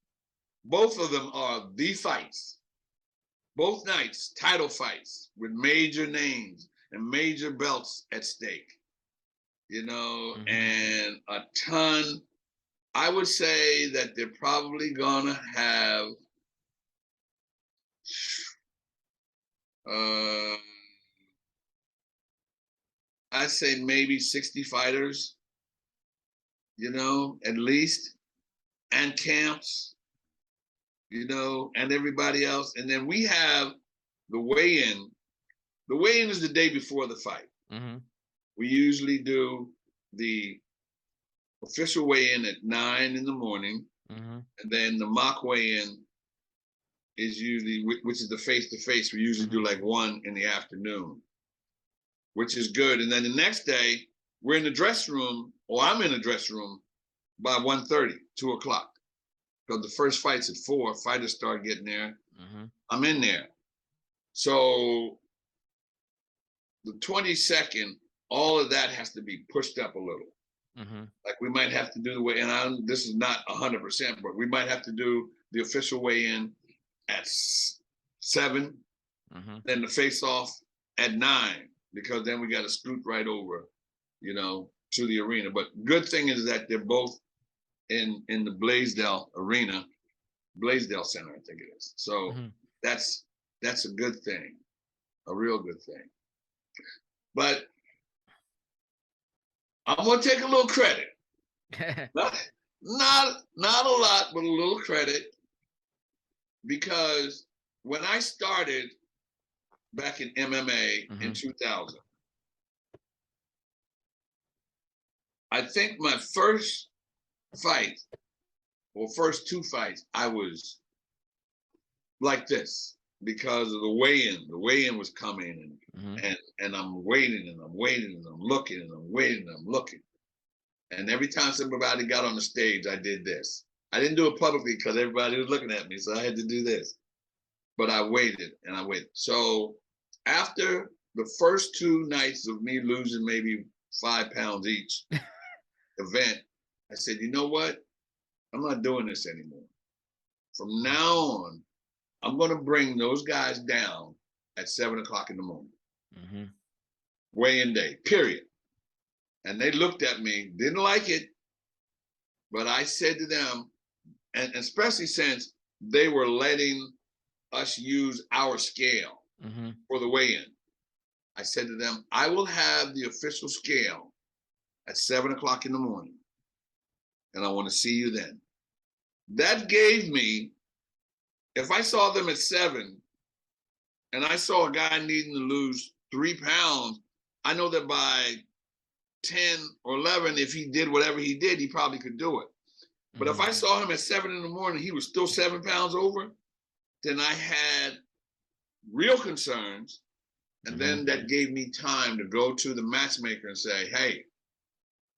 Both of them are the fights. Both nights, title fights with major names and major belts at stake. You know, and a ton. I would say that they're probably gonna have I'd say maybe 60 fighters, you know, at least, and camps, you know, and everybody else. And then we have the weigh-in. The weigh-in is the day before the fight. We usually do the official weigh-in at 9 in the morning, and then the mock weigh-in is usually, which is the face-to-face, we usually do like 1 in the afternoon, which is good. And then the next day, we're in the dress room, or I'm in the dress room by 1:30, 2 o'clock. Because the first fight's at 4, fighters start getting there. I'm in there. So the 22nd, all of that has to be pushed up a little. Like we might have to do the weigh, and this is not 100%, but we might have to do the official weigh-in at 7, then the face-off at 9, because then we got to scoot right over, you know, to the arena. But good thing is that they're both in the Blaisdell arena, Blaisdell Center, I think it is. So that's a good thing, a real good thing. But I'm gonna take a little credit. not a lot, but a little credit, because when I started back in MMA in 2000, I think my first fight, or first two fights, I was like this because of the weigh-in. The weigh-in was coming, and I'm waiting and I'm waiting and I'm looking and I'm waiting and I'm looking. And every time somebody got on the stage, I did this. I didn't do it publicly because everybody was looking at me, so I had to do this. But I waited and I waited. So after the first two nights of me losing maybe 5 pounds each event, I said, you know what? I'm not doing this anymore. From now on, I'm going to bring those guys down at 7 o'clock in the morning. Weigh-in day, period. And they looked at me, didn't like it, but I said to them, and especially since they were letting us use our scale for the weigh-in, I said to them, I will have the official scale at 7 o'clock in the morning, and I want to see you then. That gave me, if I saw them at 7 and I saw a guy needing to lose 3 pounds, I know that by 10 or 11, if he did whatever he did, he probably could do it. But if I saw him at 7 in the morning, he was still 7 pounds over, then I had real concerns. And then that gave me time to go to the matchmaker and say, hey,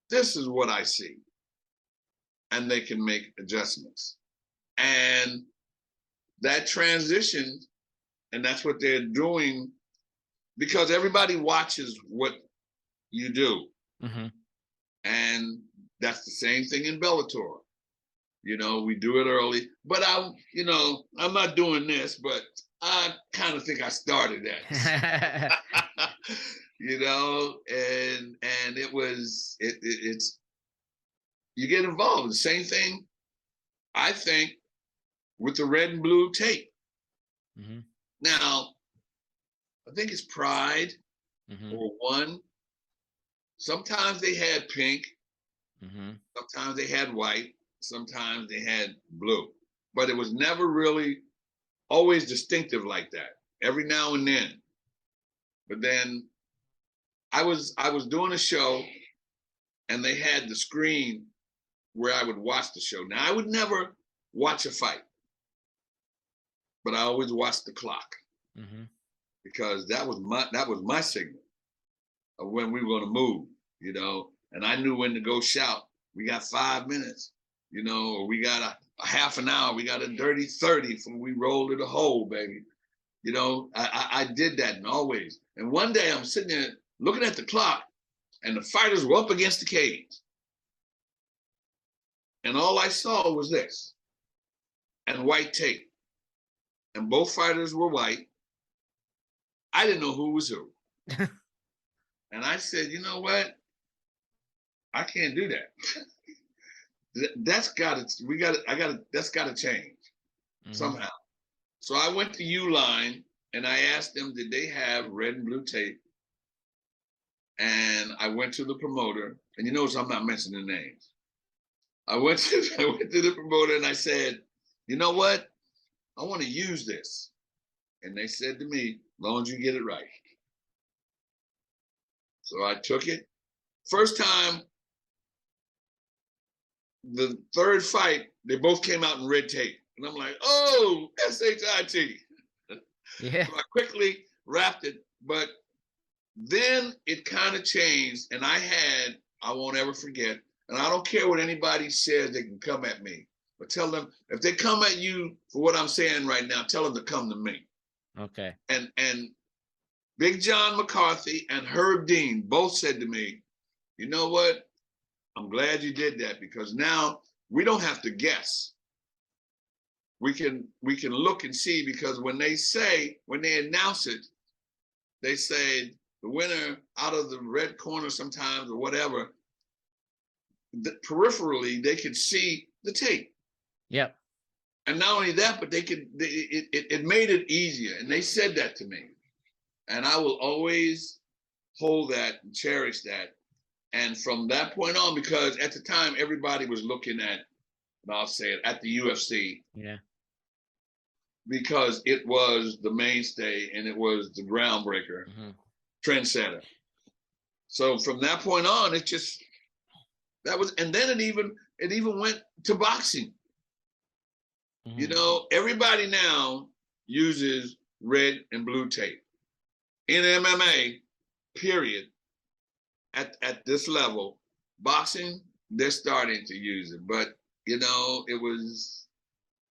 this is what I see. And they can make adjustments. And that transition, and that's what they're doing, because everybody watches what you do. And that's the same thing in Bellator. You know, we do it early, but I'm not doing this, but I kind of think I started that. You know, and it's you get involved. The same thing, I think, with the red and blue tape. Now, I think it's Pride or One. Sometimes they had pink, sometimes they had white, sometimes they had blue, but it was never really always distinctive like that. Every now and then. But then I was doing a show, and they had the screen where I would watch the show. Now, I would never watch a fight, but I always watched the clock because that was my signal of when we were going to move, you know. And I knew when to go shout. We got 5 minutes, you know, or we got a half an hour. We got a dirty 30 from we roll to the hole, baby. You know, I did that, and always. And one day I'm sitting there looking at the clock, and the fighters were up against the cage. And all I saw was this, and white tape. And both fighters were white. I didn't know who was who. And I said, you know what? I can't do that. That's gotta change somehow. So I went to Uline and I asked them, did they have red and blue tape? And I went to the promoter, and you notice I'm not mentioning names. I went to the promoter and I said, you know what? I want to use this. And they said to me, as long as you get it right. So I took it. First time, the third fight, they both came out in red tape. And I'm like, oh, S-H-I-T. Yeah. So I quickly wrapped it. But then it kind of changed. And I won't ever forget, and I don't care what anybody says, they can come at me. But tell them, if they come at you for what I'm saying right now, tell them to come to me. Okay. And Big John McCarthy and Herb Dean both said to me, you know what? I'm glad you did that, because now we don't have to guess. We can look and see, because when they announce it, they say the winner out of the red corner sometimes or whatever, peripherally they could see the tape. Yep. And not only that, but it made it easier. And they said that to me. And I will always hold that and cherish that. And from that point on, because at the time everybody was looking at, and I'll say it, at the UFC. Yeah. Because it was the mainstay and it was the groundbreaker, trendsetter. So from that point on, it just, that was, and then it even went to boxing. You know, everybody now uses red and blue tape. In MMA, period, at this level, boxing, they're starting to use it. But, you know,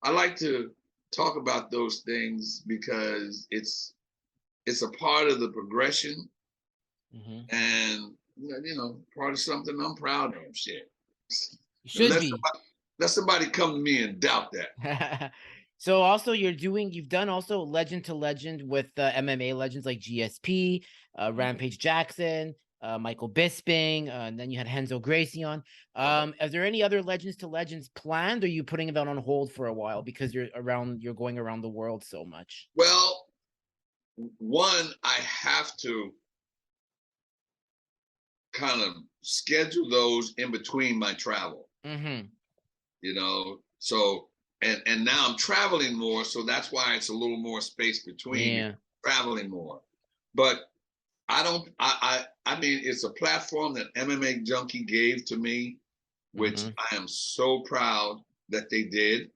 I like to talk about those things because it's a part of the progression and, you know, part of something I'm proud of. Shit. You should be. Let somebody come to me and doubt that. So also you've done also legend to legend with MMA legends like GSP, Rampage Jackson, Michael Bisping, and then you had Renzo Gracie on. Is there any other legends to legends planned, or are you putting them on hold for a while because you're going around the world so much? Well, one, I have to kind of schedule those in between my travel. You know, so and now I'm traveling more, so that's why it's a little more space between traveling more. But I mean, it's a platform that MMA Junkie gave to me, which I am so proud that they did.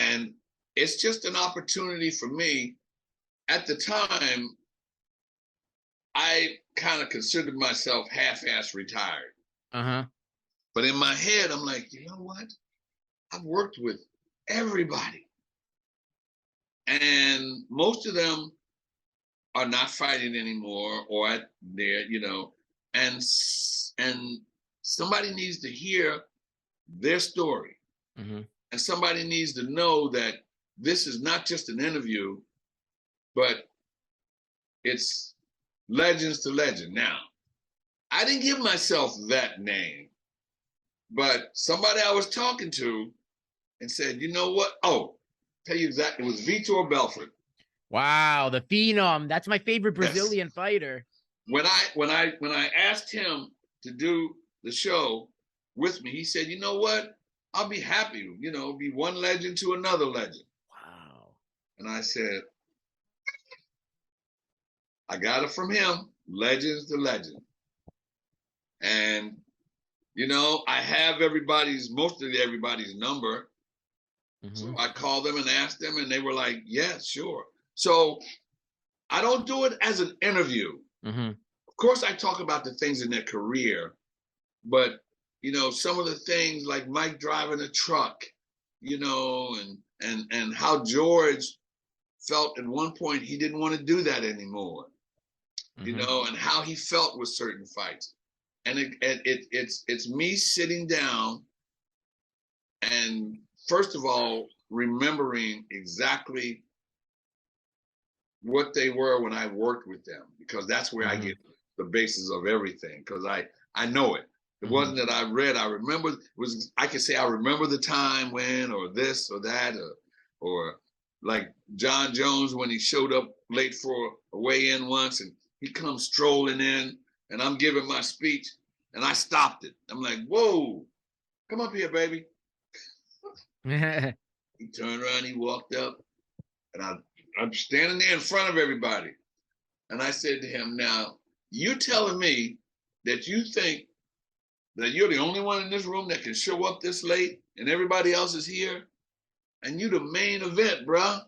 And it's just an opportunity for me. At the time, I kind of considered myself half-ass retired. But in my head, I'm like, you know what? I've worked with everybody. And most of them are not fighting anymore or at there, you know, and somebody needs to hear their story. And somebody needs to know that this is not just an interview, but it's legends to legend. Now, I didn't give myself that name. But somebody I was talking to and said, you know what? Oh, tell you exactly, it was Vitor Belfort. Wow, the Phenom. That's my favorite Brazilian fighter. When I asked him to do the show with me, he said, you know what? I'll be happy, you know, be one legend to another legend. Wow. And I said, I got it from him, legends to legend. And you know, I have most of everybody's number. So I called them and asked them, and they were like, yeah, sure. So I don't do it as an interview. Of course, I talk about the things in their career, but, you know, some of the things like Mike driving a truck, you know, and how George felt at one point he didn't want to do that anymore, you know, and how he felt with certain fights. And it's me sitting down and first of all, remembering exactly what they were when I worked with them, because that's where I get the basis of everything, because I know it. It wasn't that I read, I remember, I could say I remember the time when, or this or that, or like John Jones when he showed up late for a weigh-in once and he comes strolling in and I'm giving my speech and I stopped it. I'm like, whoa, come up here, baby. He turned around, he walked up, and I'm standing there in front of everybody. And I said to him, now, you telling me that you think that you're the only one in this room that can show up this late and everybody else is here? And you the main event, bruh.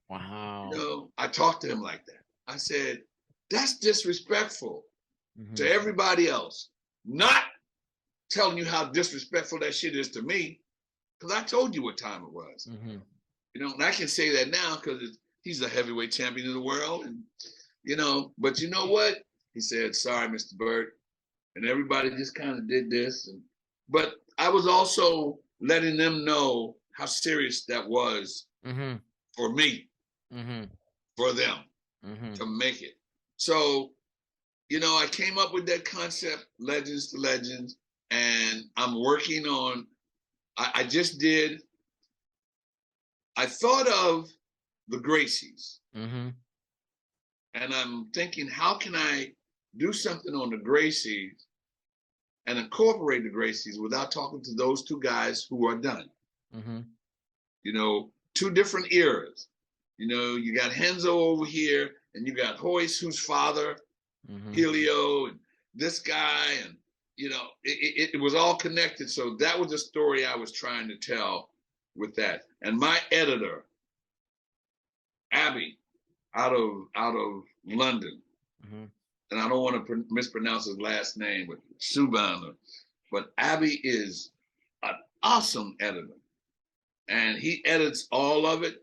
Wow. You know, I talked to him like that. I said, that's disrespectful to everybody else. Not telling you how disrespectful that shit is to me, because I told you what time it was. You know, and I can say that now because he's the heavyweight champion of the world. And, you know, but you know what? He said, sorry, Mr. Burt. And everybody just kind of did this. But I was also letting them know how serious that was for me, for them to make it. So, I came up with that concept, Legends to Legends, and I'm working on, I thought of the Gracies. Mm-hmm. And I'm thinking, how can I do something on the Gracies and incorporate the Gracies without talking to those two guys who are done? Mm-hmm. Two different eras. You got Henzo over here, and you got Hoist, whose father, Helio, and this guy, and it was all connected. So that was the story I was trying to tell with that. And my editor, Abby, out of London, and I don't want to mispronounce his last name, but Subban, but Abby is an awesome editor, and he edits all of it.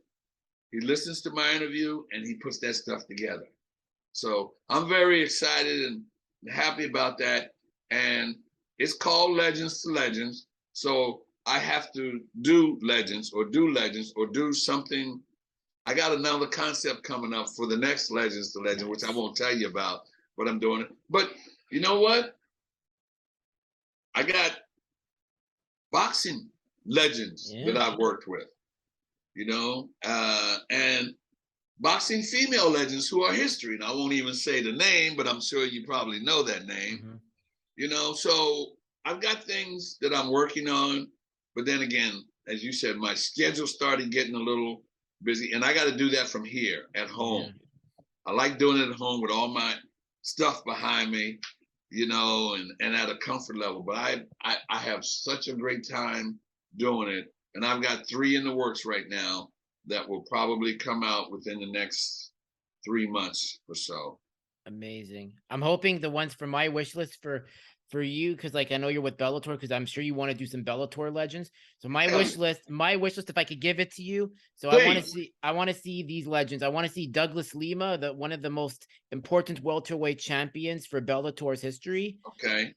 He listens to my interview and he puts that stuff together. So I'm very excited and happy about that. And it's called Legends to Legends. So I have to do Legends or do something. I got another concept coming up for the next Legends to Legends, which I won't tell you about, but I'm doing it. But you know what? I got boxing legends that I've worked with, and boxing female legends who are history. And I won't even say the name, but I'm sure you probably know that name. So I've got things that I'm working on. But then again, as you said, my schedule started getting a little busy, and I got to do that from here at home. I like doing it at home with all my stuff behind me, and at a comfort level. But I have such a great time doing it. And I've got 3 in the works right now that will probably come out within the next 3 months or so. Amazing. I'm hoping the ones for my wish list for you, because I know you're with Bellator, because I'm sure you want to do some Bellator legends. So my wish list, if I could give it to you. So please. I want to see these legends. I want to see Douglas Lima, one of the most important welterweight champions for Bellator's history. Okay.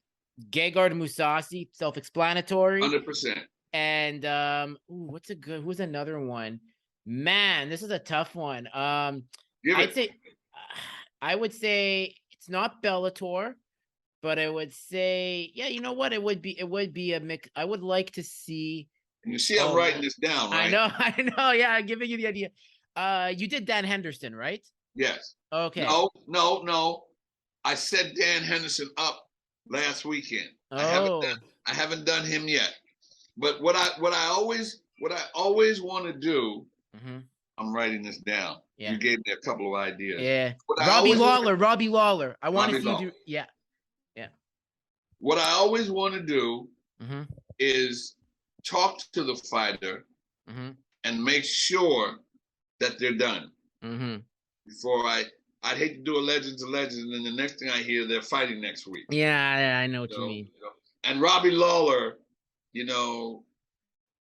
Gegard Mousasi, self-explanatory. 100%. And who's another one? Man, this is a tough one. I would say it's not Bellator, but I would say, you know what? It would be a mix. I would like to see. And you see, I'm writing this down, right? I know. Yeah, I'm giving you the idea. You did Dan Henderson, right? Yes. Okay. No. I set Dan Henderson up last weekend. Oh. I haven't done him yet. But what I always want to do, I'm writing this down. Yeah. You gave me a couple of ideas. Yeah. Robbie Lawler. I want to see you. Yeah. What I always want to do is talk to the fighter and make sure that they're done. Before I'd hate to do a Legends of Legends, and then the next thing I hear, they're fighting next week. Yeah, I know what you mean. And Robbie Lawler,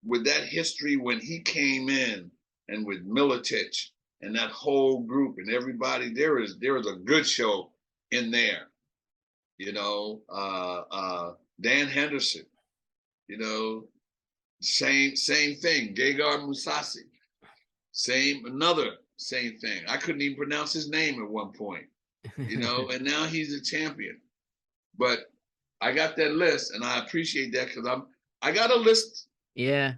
with that history when he came in, and with Militich and that whole group and everybody, there is a good show in there. Dan Henderson, same thing. Gegard Mousasi, same thing. I couldn't even pronounce his name at one point, and now he's a champion. But I got that list, and I appreciate that, because I got a list. Yeah.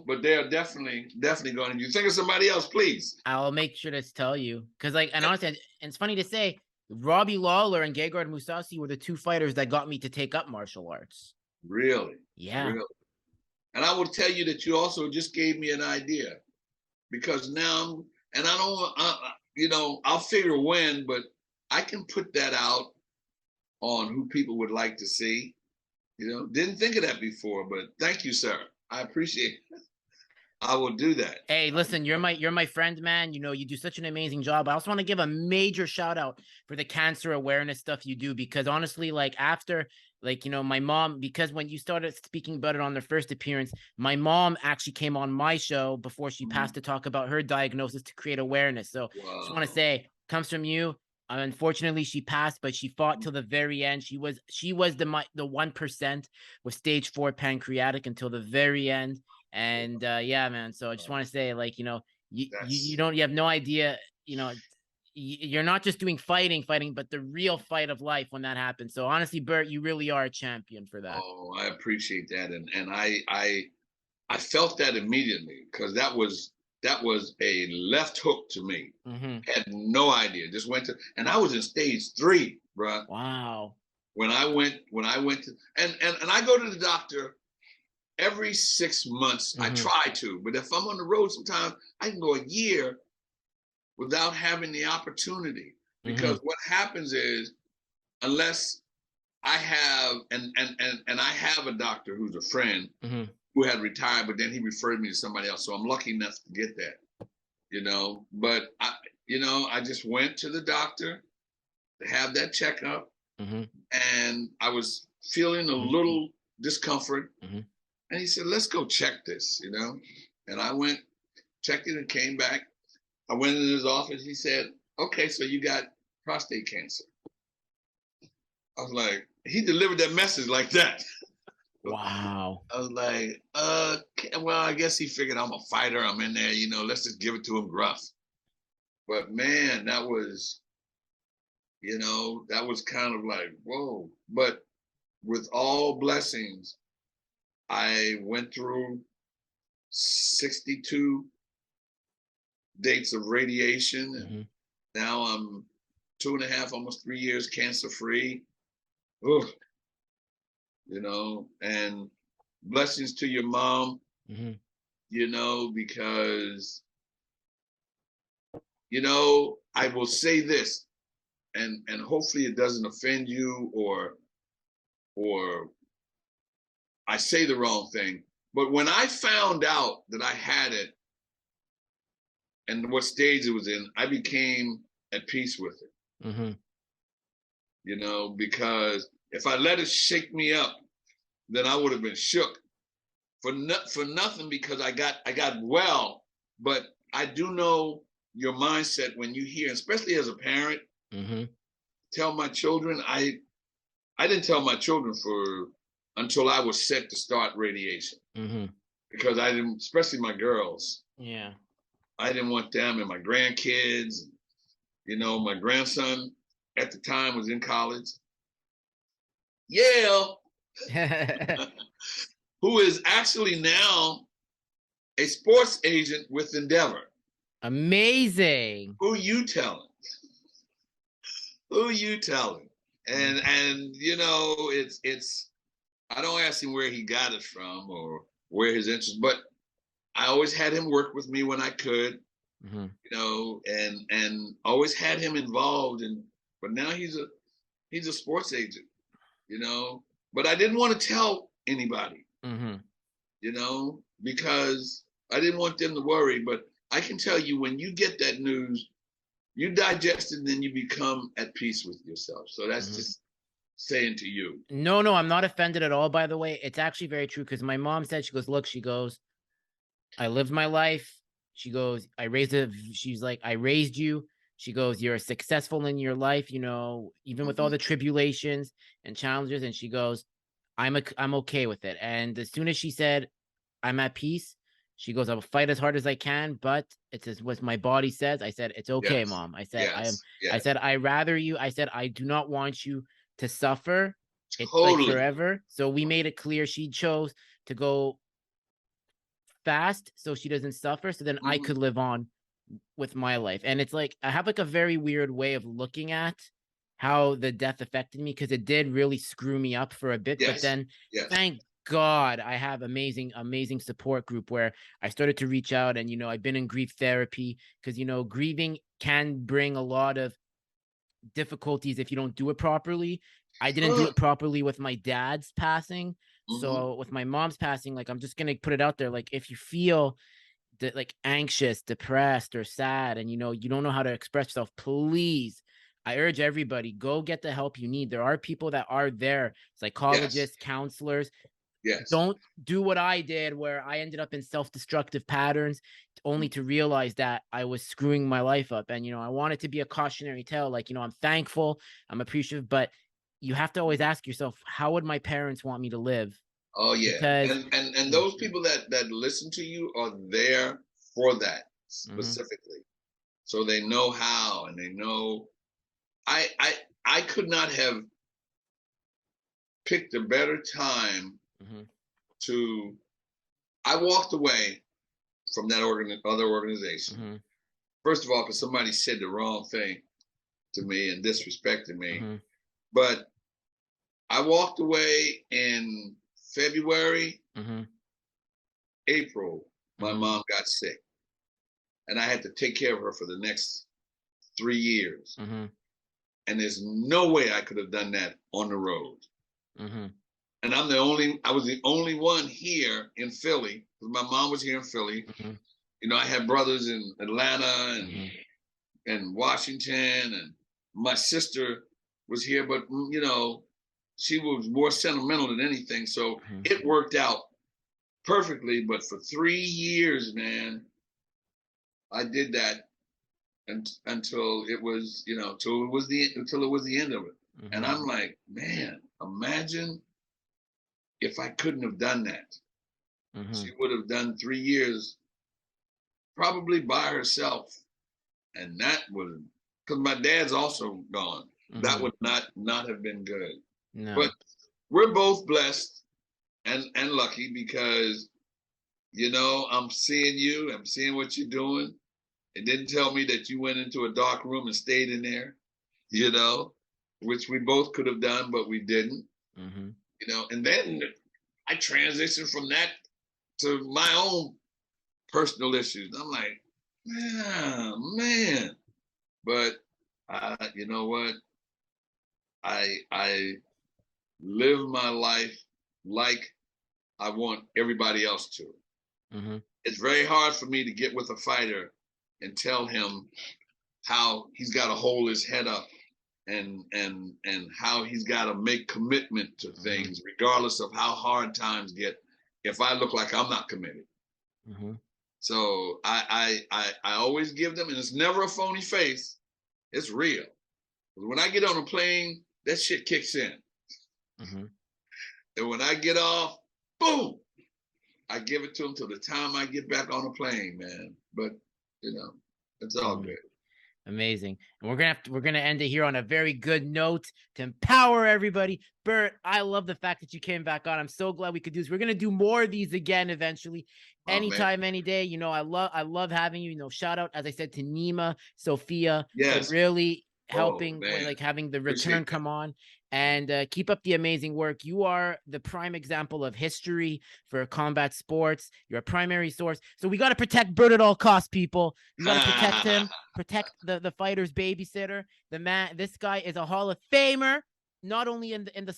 But they're definitely going. If you think of somebody else, please. I'll make sure to tell you, because and honestly, and it's funny to say, Robbie Lawler and Gegard Mousasi were the 2 fighters that got me to take up martial arts. Really? Yeah. Really. And I will tell you that you also just gave me an idea, because now, and I'll figure when, but I can put that out on who people would like to see. Didn't think of that before, but thank you, sir. I appreciate it. I will do that. Hey, listen, you're my friend, man. You do such an amazing job. I also want to give a major shout out for the cancer awareness stuff you do, because honestly, after my mom, because when you started speaking about it on their first appearance, my mom actually came on my show before she passed to talk about her diagnosis to create awareness. So just want to say, comes from you. Unfortunately, she passed, but she fought till the very end. She was the 1% with stage 4 pancreatic until the very end. And man. So I just want to say, you have no idea, you're not just doing fighting, but the real fight of life when that happens. So honestly, Burt, you really are a champion for that. Oh, I appreciate that, and I felt that immediately because that was a left hook to me. Had no idea. Just went to, and I was in stage 3, bro. Wow. When I went to, and I go to the doctor every 6 months. I try to, but if I'm on the road, sometimes I can go a year without having the opportunity, because what happens is, unless I have, and I have a doctor who's a friend who had retired, but then he referred me to somebody else. So I'm lucky enough to get that, but I just went to the doctor to have that checkup, and I was feeling a little discomfort, and he said, let's go check this, and I went, checked it, and came back. I went in his office. He said, okay, so you got prostate cancer. I was like, he delivered that message like that. Wow. I was like, well, I guess he figured I'm a fighter. I'm in there, let's just give it to him gruff. But man, that was kind of like, whoa. But with all blessings, I went through 62 dates of radiation, and now I'm 2.5, almost 3 years cancer free. And blessings to your mom, because I will say this, and hopefully it doesn't offend you or I say the wrong thing, but when I found out that I had it and what stage it was in, I became at peace with it. Because if I let it shake me up, then I would have been shook for nothing, because I got well. But I do know your mindset when you hear, especially as a parent, tell my children. I didn't tell my children until I was set to start radiation, because I didn't, especially my girls. Yeah, I didn't want them and my grandkids. My grandson at the time was in college, Yale, who is actually now a sports agent with Endeavor. Amazing. Who you telling? And it's I don't ask him where he got it from or where his interest, but I always had him work with me when I could, and always had him involved. But now he's a sports agent, but I didn't want to tell anybody, because I didn't want them to worry. But I can tell you, when you get that news, you digest it, and then you become at peace with yourself. So that's just saying to you. No, I'm not offended at all, by the way. It's actually very true, because my mom said, she goes, look, she goes, I lived my life. She goes, she's like, I raised you. She goes, you're successful in your life, even with all the tribulations and challenges. And she goes, I'm okay with it. And as soon as she said, I'm at peace, she goes, I will fight as hard as I can, but it's as what my body says. I said, it's okay, yes. Mom. I said, yes. I said, I rather you. I said, I do not want you to suffer. It's like forever. So we made it clear she chose to go fast so she doesn't suffer, so then I could live on with my life. And it's like, I have like a very weird way of looking at how the death affected me, because it did really screw me up for a bit. But then thank God I have amazing support group where I started to reach out, and I've been in grief therapy, because grieving can bring a lot of difficulties if you don't do it properly. I didn't do it properly with my dad's passing. So with my mom's passing, like, I'm just gonna put it out there, like, if you feel that, like, anxious, depressed, or sad, and you don't know how to express yourself, please, I urge everybody, go get the help you need. There are people that are there, psychologists, counselors. Don't do what I did, where I ended up in self-destructive patterns, only to realize that I was screwing my life up. And I want it to be a cautionary tale, like, I'm thankful, I'm appreciative, but you have to always ask yourself, how would my parents want me to live? Oh yeah. Because, and those people that listen to you are there for that specifically. so they know how, and they know. I could not have picked a better time to. I walked away from that other organization. First of all, because somebody said the wrong thing to me and disrespected me. But I walked away in February, April. My mom got sick, and I had to take care of her for the next 3 years. And there's no way I could have done that on the road. And I was the only one here in Philly, because my mom was here in Philly. You know, I had brothers in Atlanta and Washington, and my sister was here, but you know, she was more sentimental than anything. So it worked out perfectly. But for 3 years, man, I did that until it was, you know, until it was the end of it. And I'm like, man, imagine if I couldn't have done that. She would have done 3 years probably by herself. And that would, because my dad's also gone. That would not have been good. No. But we're both blessed and lucky because, you know, I'm seeing you, I'm seeing what you're doing. It didn't tell me that you went into a dark room and stayed in there, you know, which we both could have done, but we didn't. You know, and then I transitioned from that to my own personal issues. I'm like, man. But you know what? I live my life like I want everybody else to. It's very hard for me to get with a fighter and tell him how he's got to hold his head up and how he's got to make commitment to things, regardless of how hard times get, if I look like I'm not committed. So I always give them, and it's never a phony face. It's real. When I get on a plane, that shit kicks in. And when I get off, boom, I give it to them till the time I get back on the plane, man. But you know, it's all good. Amazing. And we're gonna end it here on a very good note to empower everybody. Burt, I love the fact that you came back on. I'm so glad we could do this. We're gonna do more of these again eventually. Anytime, any day. You know, I love having you. You know, shout out, as I said, to Nima, Sophia, for really helping, like having the return come on. And keep up the amazing work. You are the prime example of history for combat sports. You're a primary source. So we got to protect Burt at all costs, people. We got to protect him, protect the fighter's babysitter. The man, this guy is a Hall of Famer, not only in the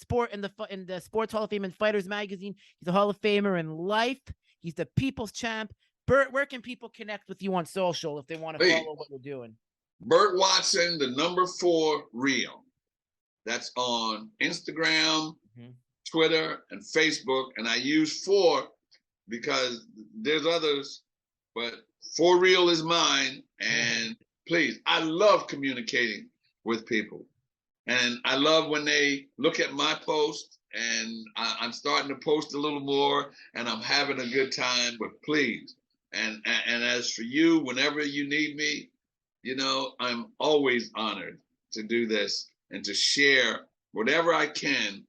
Sports Hall of Fame and Fighters Magazine. He's a Hall of Famer in life. He's the people's champ. Burt, where can people connect with you on social if they want to follow what you're doing? Burt Watson, the number 4 real. That's on Instagram, Twitter, and Facebook. And I use 4 because there's others, but 4 real is mine. And please, I love communicating with people. And I love when they look at my post, and I'm starting to post a little more, and I'm having a good time. But please, and as for you, whenever you need me, you know, I'm always honored to do this and to share whatever I can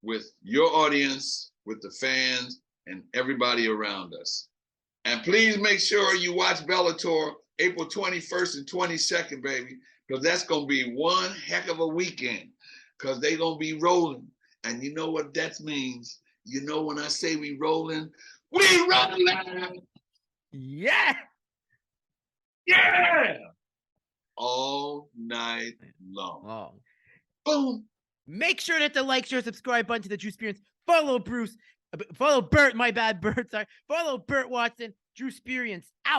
with your audience, with the fans, and everybody around us. And please make sure you watch Bellator April 21st and 22nd, baby, because that's going to be one heck of a weekend, because they're going to be rolling. And you know what that means? You know, when I say we rolling, we rolling! Yeah! Yeah! All night long. Boom. Make sure to hit the like, share, subscribe button to the Drewsperience. Follow Burt, my bad, Burt, sorry. Follow Burt Watson, Drewsperience, out.